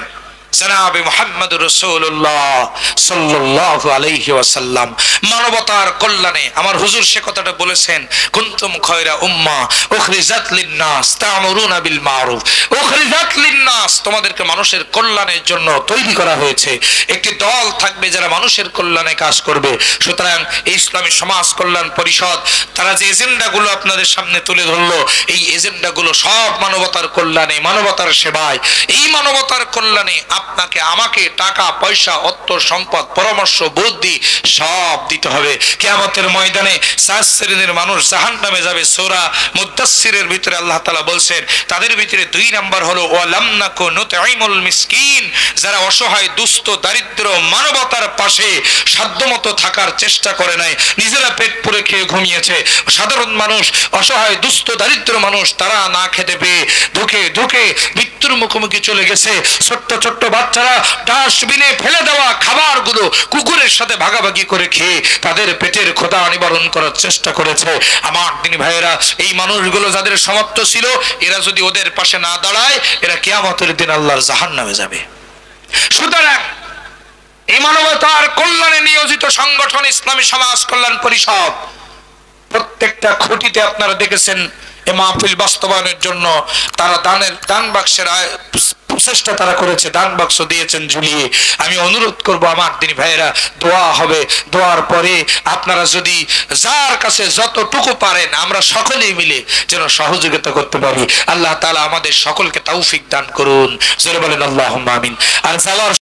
জনাবে মুহাম্মদুর রাসূলুল্লাহ সাল্লাল্লাহু আলাইহি ওয়াসাল্লাম। মানবতার কল্যাণে আমার হুজুর সে কথাটা বলেছেন, কুনতুম খায়রা উম্মাহ উখরিজাত লিন-নাস তা'মুরুনা বিল মারুফ। উখরিজাত লিন-নাস, তোমাদেরকে মানুষের কল্যাণের জন্য তৈরি করা হয়েছে। একটি দল থাকবে যারা মানুষের কল্যাণে কাজ করবে। সুতরাং এই ইসলামী সমাজ কল্যাণ পরিষদ তারা যে এজেন্ডাগুলো আপনাদের সামনে তুলে ধরলো, এই এজেন্ডাগুলো সব মানবতার কল্যাণে, মানবতার সেবায়। এই মানবতার কল্যাণে আপনাকে আমাকে টাকা পয়সা অর্থ সম্পদ পরামর্শ বুদ্ধি সব দিতে হবে। কিয়ামতের ময়দানে 4 শ্রেণীর মানুষ জাহান্নামে যাবে। সূরা মুদাসসিরের ভিতরে আল্লাহ তাআলা বলছেন তাদের ভিতরে 2 নাম্বার হলো ওয়ালাম নাকু নুতঈমুল মিসকিন, যারা অসহায় দুস্থ দারিদ্র মানবতার পাশে সাধ্যমতো থাকার চেষ্টা করে নাই, নিজেরা পেট পুরে খেয়ে ঘুমিয়েছে। সাধারণ মানুষ, অসহায় দুস্থ দারিদ্র মানুষ, তারা না খেতে পেয়ে ধুকে ধুকে মৃত্যুর মুখোমুখি চলে গেছে। ছোট্ট ছোট্ট বাচ্চারা ডাস্টবিনে ফেলে দেওয়া খাবারগুলো কুকুরের সাথে ভাগাভাগি করে খেয়ে তাদের পেটের ক্ষুধা নিবারণ করার চেষ্টা করেছে। আমার দিনী ভাইয়েরা, এই মানুষগুলো যাদের সমর্থ ছিল, এরা যদি ওদের পাশে না দাঁড়ায়, এরা কিয়ামতের দিন আল্লাহর জাহান্নামে যাবে। সুতরাং এই মানবতার কল্যাণে নিয়োজিত সংগঠন ইসলামী সমাজ কল্যাণ পরিষদ, প্রত্যেকটা খুঁটিতে আপনারা দেখেছেন এই মাহফিল বাস্তবায়নের জন্য তারা দান বাক্সের প্রচেষ্টা তারা করেছে, দান বাক্স দিয়েছেন ঝুলিয়ে। আমি অনুরোধ করব আমার দিনী ভাইয়েরা, দোয়া হবে, দোয়ার পরে আপনারা যদি যার কাছে যতটুকু পারেন আমরা সকলেই মিলে যেন সহযোগিতা করতে পারি। আল্লাহ তাআলা আমাদের সকলকে তৌফিক দান করুন। জোরে বলেন আল্লাহুম্মা আমিন। আর